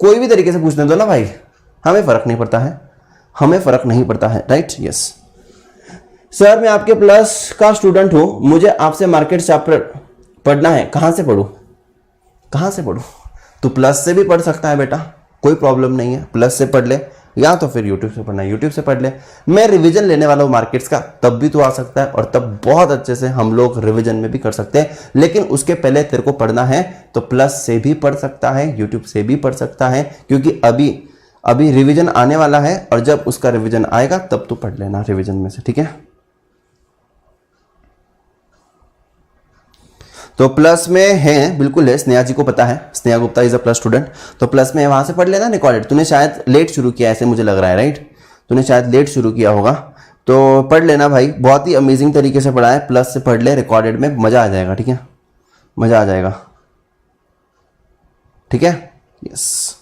कोई भी तरीके से पूछने दो ना भाई, हमें फर्क नहीं पड़ता है, हमें फर्क नहीं पड़ता है, राइट, यस। सर मैं आपके प्लस का स्टूडेंट हूं, मुझे आपसे मार्केट चैप्टर पढ़ना है, कहां से पढ़ूं? कहां से पढ़ूं? तो प्लस से भी पढ़ सकता है बेटा, कोई प्रॉब्लम नहीं है, प्लस से पढ़ ले, या तो फिर यूट्यूब से पढ़ना है, यूट्यूब से पढ़ ले। मैं रिवीजन लेने वाला हूं मार्केट्स का, तब भी तो आ सकता है, और तब बहुत अच्छे से हम लोग रिवीजन में भी कर सकते हैं। लेकिन उसके पहले तेरे को पढ़ना है तो प्लस से भी पढ़ सकता है, यूट्यूब से भी पढ़ सकता है, क्योंकि अभी रिवीजन आने वाला है, और जब उसका रिवीजन आएगा तब तो पढ़ लेना रिवीजन में से, ठीक है। तो प्लस में है, बिल्कुल है, स्नेहा जी को पता है, Sneha Gupta is a plus student, तो प्लस में वहां से पढ़ लेना रिकॉर्डेड। तूने शायद लेट शुरू किया, ऐसे मुझे लग रहा है, राइट, तूने शायद लेट शुरू किया होगा, तो पढ़ लेना भाई, बहुत ही अमेजिंग तरीके से पढ़ा है, प्लस से पढ़ ले, रिकॉर्डेड में मजा आ जाएगा, ठीक है, मजा आ जाएगा, ठीक है, यस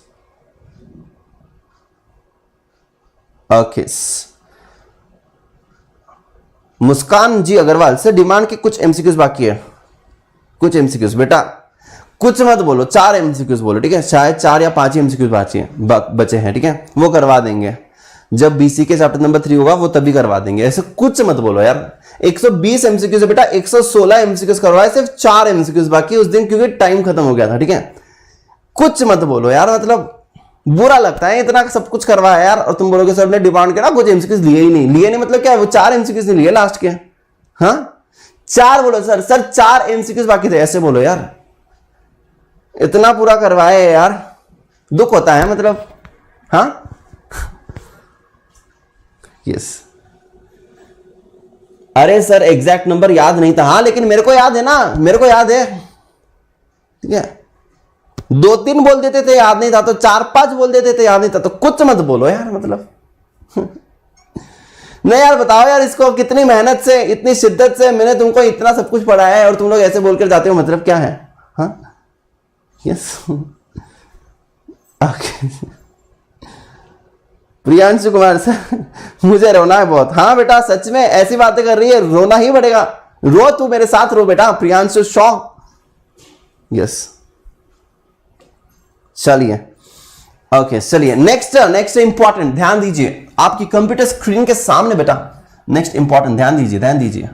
ओके। मुस्कान जी अग्रवाल से डिमांड के कुछ एमसीक्यूज बाकी है। कुछ एमसीक्यूज बेटा, कुछ मत बोलो, 4 एमसीक्यूज बोलो, ठीक है। शायद 4 या 5 एमसीक्यूज बचे हैं, ठीक है। वो करवा देंगे जब बीसी के चैप्टर नंबर 3 होगा, वो तभी करवा देंगे। ऐसे कुछ मत बोलो यार। 120 एमसीक्यूज बेटा, 116 एमसीक्यूज करवाए, सिर्फ 4 एमसीक्यूज बाकी उस दिन, क्योंकि टाइम खत्म हो गया था, ठीक है। कुछ मत बोलो यार, मतलब बुरा लगता है, इतना सब कुछ करवाया यार, और तुम बोलोगे सर ने डिमांड किया कुछ एमसीक्यूज लिए ही नहीं मतलब क्या, वो 4 एमसीक्यूज नहीं लिए लास्ट के। हाँ 4 बोलो सर 4 एमसीक्यूज बाकी थे, ऐसे बोलो यार। इतना पूरा करवाए यार, दुख होता है मतलब। हाँ यस अरे सर एग्जैक्ट नंबर याद नहीं था। हाँ लेकिन मेरे को याद है ना, मेरे को याद है, ठीक है। 2-3 बोल देते थे याद नहीं था, तो 4-5 बोल देते थे याद नहीं था, तो कुछ मत बोलो यार मतलब। नहीं यार बताओ यार, इसको कितनी मेहनत से, इतनी शिद्दत से मैंने तुमको इतना सब कुछ पढ़ाया है और तुम लोग ऐसे बोलकर जाते हो, मतलब क्या है। हाँ yes okay. Priyanshu Kumar sir मुझे रोना है बहुत। हाँ बेटा सच में ऐसी बातें कर रही है, रोना ही पड़ेगा। रो, तू मेरे साथ रो बेटा। प्रियांशु शॉ यस चलिए ओके चलिए नेक्स्ट इंपॉर्टेंट, ध्यान दीजिए आपकी कंप्यूटर स्क्रीन के सामने बेटा। नेक्स्ट इंपॉर्टेंट, ध्यान दीजिए।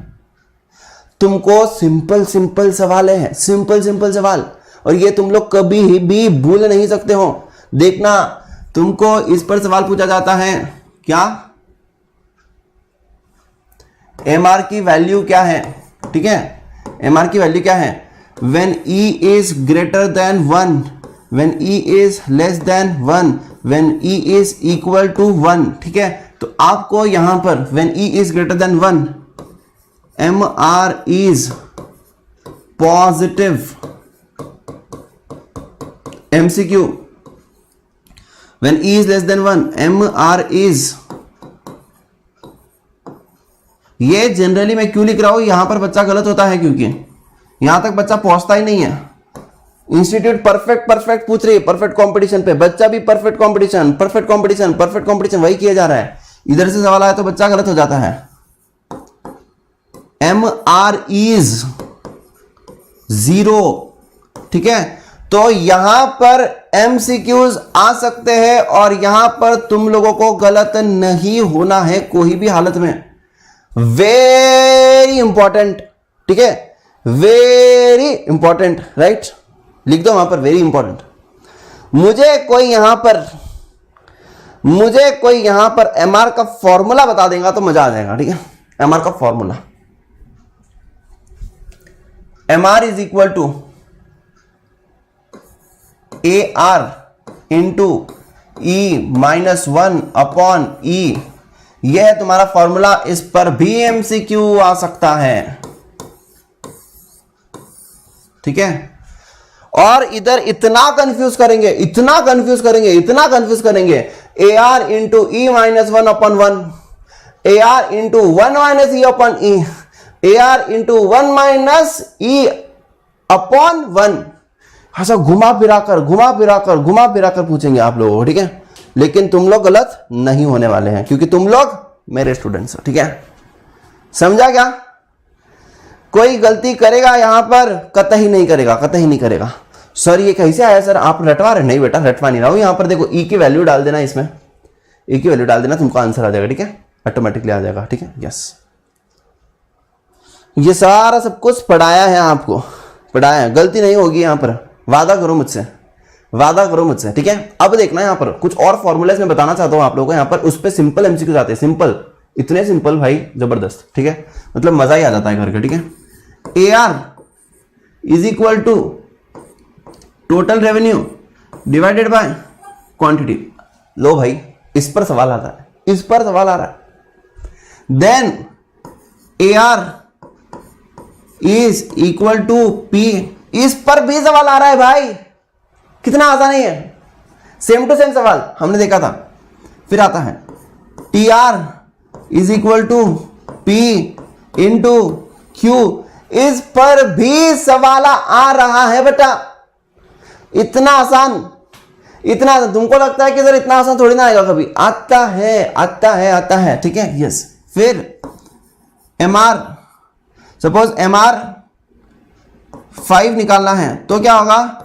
तुमको सिंपल सवाल है, सिंपल सवाल, और ये तुम लोग कभी भी भूल नहीं सकते हो। देखना तुमको इस पर सवाल पूछा जाता है, क्या एमआर की वैल्यू क्या है, ठीक है। एमआर की वैल्यू क्या है, when E is greater than 1, when E is less than 1, when E is equal to 1, ठीक है। तो आपको यहां पर when E is greater than 1, M R is positive, MCQ when E is less than 1, M R is, ये generally मैं क्यों लिख रहा हूं, यहां पर बच्चा गलत होता है, क्योंकि यहां तक बच्चा पहुंचता ही नहीं है। इंस्टीट्यूट परफेक्ट पूछ रही है, परफेक्ट कंपटीशन पे, बच्चा भी परफेक्ट कंपटीशन वही किया जा रहा है। इधर से सवाल आया तो बच्चा गलत हो जाता है। एम आर इज 0, ठीक है। तो यहां पर एमसीक्यूज आ सकते हैं और यहां पर तुम लोगों को गलत नहीं होना है कोई भी हालत में। वेरी इंपॉर्टेंट, ठीक है, वेरी इंपॉर्टेंट, राइट। लिख दो वहां पर वेरी इंपॉर्टेंट। मुझे कोई यहां पर एमआर का फॉर्मूला बता देगा तो मजा आ जाएगा, ठीक है। एमआर का formula, MR is equal to A R into E -1 upon E, यह है तुम्हारा फॉर्मूला। इस पर भी एमसीक्यू आ सकता है, ठीक है। और इधर इतना कंफ्यूज करेंगे, ए आर इंटू ई -1 अपॉन 1, ए आर इंटू 1 माइनस ई अपॉन ई, ए आर इंटू 1 माइनस ई अपॉन 1। ऐसा घुमा फिरा कर पूछेंगे आप लोगों को, ठीक है। लेकिन तुम लोग गलत नहीं होने वाले हैं, क्योंकि तुम लोग मेरे स्टूडेंट्स हो, ठीक है। समझा क्या? कोई गलती करेगा यहां पर, कतई नहीं करेगा। सर ये कैसे आया सर, आप रटवा रहे? नहीं बेटा रटवा नहीं रहा हूं। यहां पर देखो ई की वैल्यू डाल देना, इसमें ई की वैल्यू डाल देना, तुमको आंसर आ जाएगा, ठीक है, ऑटोमेटिकली आ जाएगा, ठीक है। यस, ये सारा सब कुछ पढ़ाया है आपको, पढ़ाया है, गलती नहीं होगी यहां पर। वादा करो मुझसे, ठीक है। अब देखना यहां पर कुछ और फॉर्मूलेस मैं बताना चाहता हूं आप लोगों को। यहां पर उस पे सिंपल एमसीक्यूज आते हैं, सिंपल, इतने सिंपल भाई जबरदस्त, ठीक है। मतलब मजा ही आ जाता है करके, ठीक है। A R is equal to total revenue divided by quantity. लो भाई, इस पर सवाल आता है, then A R is equal to P. इस पर भी सवाल आ रहा है भाई, कितना आसान है, सेम टू सेम सवाल हमने देखा था। फिर आता है T R is equal to P into Q. इस पर भी सवाल आ रहा है बेटा, इतना आसान। इतना तुमको लगता है कि सर इतना आसान थोड़ी ना आएगा, कभी आता है, ठीक है। यस, फिर MR, सपोज MR 5 निकालना है तो क्या होगा,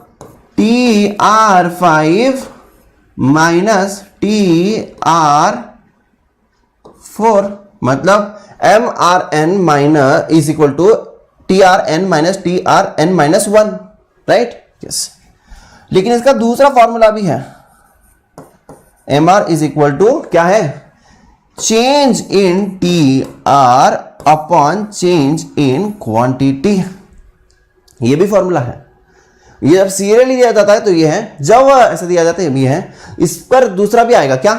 TR5 माइनस TR4, मतलब MRN minus is equal to TRN minus TRN minus 1, right. Yes, लेकिन इसका दूसरा फॉर्मूला भी है, MR इज इक्वल टू क्या है, change in TR upon change in quantity, ये भी फॉर्मूला है। ये जब सीरियली दिया जाता है तो ये है, जब ऐसा दिया जाता है ये भी है। इस पर दूसरा भी आएगा क्या,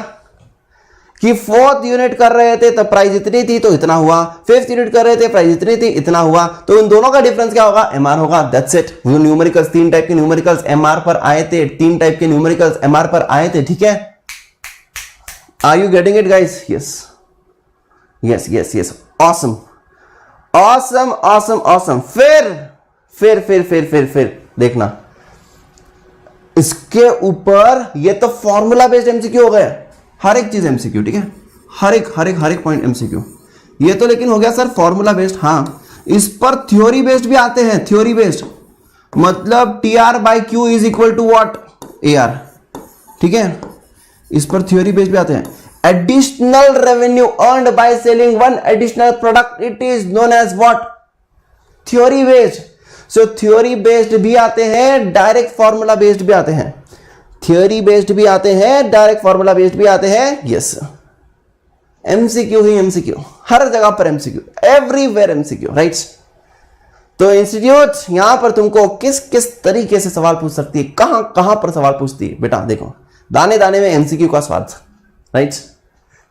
कि 4th यूनिट कर रहे थे तब प्राइस इतनी थी तो इतना हुआ, 5th यूनिट कर रहे थे प्राइस इतनी थी इतना हुआ, तो इन दोनों का डिफरेंस क्या होगा, MR होगा। That's it. वो न्यूमेरिकल्स, 3 टाइप के न्यूमेरिकल्स MR पर आए थे, 3 टाइप के न्यूमेरिकल्स MR पर आए थे, ठीक है। Are you getting it guys? Yes, awesome. फिर देखना, इसके ऊपर ये तो फॉर्मूला बेस्ड MCQ हो गया, हर एक चीज MCQ, ठीक है, हर एक पॉइंट MCQ। ये तो लेकिन हो गया सर फॉर्मूला बेस्ड। हाँ, इस पर थ्योरी बेस्ड भी आते हैं, थ्योरी बेस्ड मतलब TR/Q is equal to what, AR, ठीक है। इस पर थ्योरी बेस्ड भी आते हैं। Additional revenue earned by selling one additional product, it is known as what, theory based. So theory based भी आते हैं, डायरेक्ट फॉर्मूला बेस्ड भी आते हैं, थ्योरी बेस्ड भी आते हैं, डायरेक्ट फॉर्मूला बेस्ड भी आते हैं। यस, MCQ ही MCQ, हर जगह पर MCQ, एवरीवेयर MCQ, राइट। तो इंस्टीट्यूट यहां पर तुमको किस किस तरीके से सवाल पूछ सकती है, कहां कहां पर सवाल पूछती है बेटा, देखो दाने दाने में MCQ का स्वाद, राइट,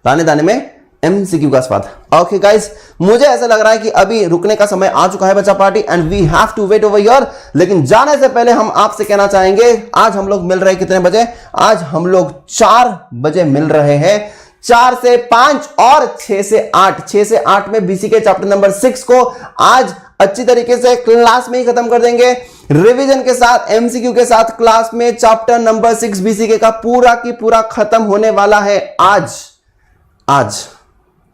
दाने दाने में MCQ का स्वाद। ओके गाइस, मुझे ऐसा लग रहा है कि अभी रुकने का समय आ चुका है बच्चा party, and we have to wait over here. लेकिन जाने से पहले हम आपसे कहना चाहेंगे, आज हम लोग मिल रहे हैं कितने बजे, आज हम लोग 4 बजे मिल रहे हैं, 4 से 5 और 6 से 8। 6 से 8 में BCK चैप्टर नंबर 6 को आज अच्छी तरीके से क्लास में ही खत्म कर देंगे, रिवीजन के साथ, MCQ के साथ क्लास में चैप्टर नंबर 6 BCK का पूरा की पूरा खत्म होने वाला है आज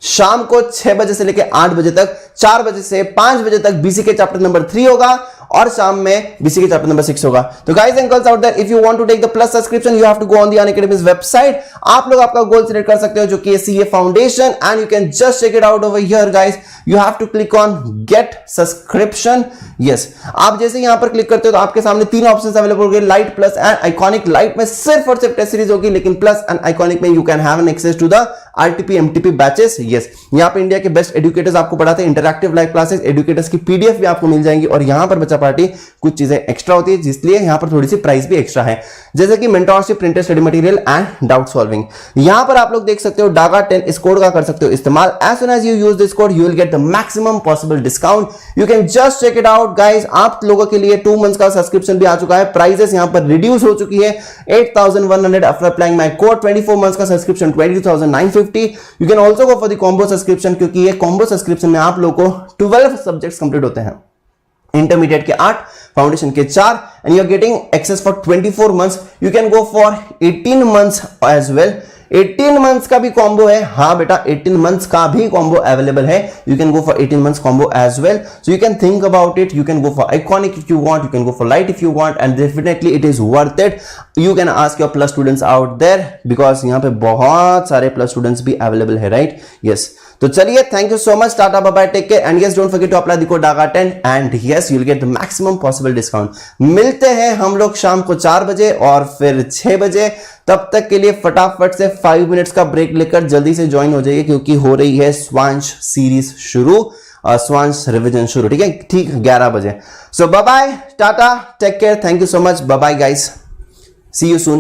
शाम को 6 बजे से लेकर 8 बजे तक, 4 बजे से 5 बजे तक BCK चैप्टर नंबर 3 होगा और शाम में BCK चैप्टर नंबर 6 होगा। तो guys and girls out there, if you want to take the plus subscription you have to go on the Unacademy's website. आप लोग आपका गोल सिलेक्ट कर सकते हो जो कि CA foundation, and you can just check it out over here guys. You have to click on get subscription. Yes, आप जैसे यहां पर क्लिक करते हो तो आपके सामने 3 ऑप्शंस अवेलेबल होंगे, lite, plus and iconic. Lite में सिर्फ और सिर्फ टेस्ट सीरीज होगी, लेकिन प्लस एंड आइकॉनिक में you can have an access to the RTP MTP batches. Yes, यहां पे इंडिया के बेस्ट एजुकेटर्स आपको पढ़ाते हैं, इंटरैक्टिव लाइव क्लासेस, एजुकेटर्स की PDF भी आपको मिल जाएंगी, और यहां पर बच्चा पार्टी कुछ चीजें एक्स्ट्रा होती है, जिसलिए यहां पर थोड़ी सी प्राइस भी एक्स्ट्रा है, जैसे कि mentorship, printed study material and doubt solving. यहां पर आप लोग देख सकते हो डागा 10 इस कोड का कर सकते हो इस्तेमाल। As soon as you use this code you will get the maximum possible discount. You can just check it out guys. आप लोगों के लिए 2 मंथ्स का सब्सक्रिप्शन भी आ चुका है, प्राइसेस यहां पर रिड्यूस हो चुकी है 8100 after applying my code. 24 months का subscription 22,950। You can also go for the combo subscription, क्योंकि ये कॉम्बो सब्सक्रिप्शन में आप लोगों को 12 सब्जेक्ट्स कंप्लीट होते हैं, इंटरमीडिएट के 8, फाउंडेशन के 4, and you are getting access for 24 months. You can go for 18 months as well. 18 months का भी कॉम्बो है, हाँ बेटा 18 मंथ्स का भी कॉम्बो अवेलेबल है। You can go for 18 months combo as well. So you can think about it, you can go for iconic if you want, you can go for lite if you want, and definitely it is worth it. You can ask your plus students out there, because यहाँ पे बहुत सारे plus students भी available है, right. Yes, तो चलिए, thank you so much, Tata bye bye, take care, and yes don't forget to apply the code DAGA10 and yes you will get the maximum possible discount. मिलते हैं हम लोग शाम को 4 बजे और फिर 6 बजे। तब तक के लिए फटाफट से 5 मिनट्स का ब्रेक लेकर जल्दी से ज्वाइन हो जाइए, क्योंकि हो रही है स्वांश सीरीज शुरू, स्वांश रिवीजन शुरू, ठीक है, ठीक 11 बजे। So bye bye, tata, take care, thank you so much, bye bye guys, see you soon.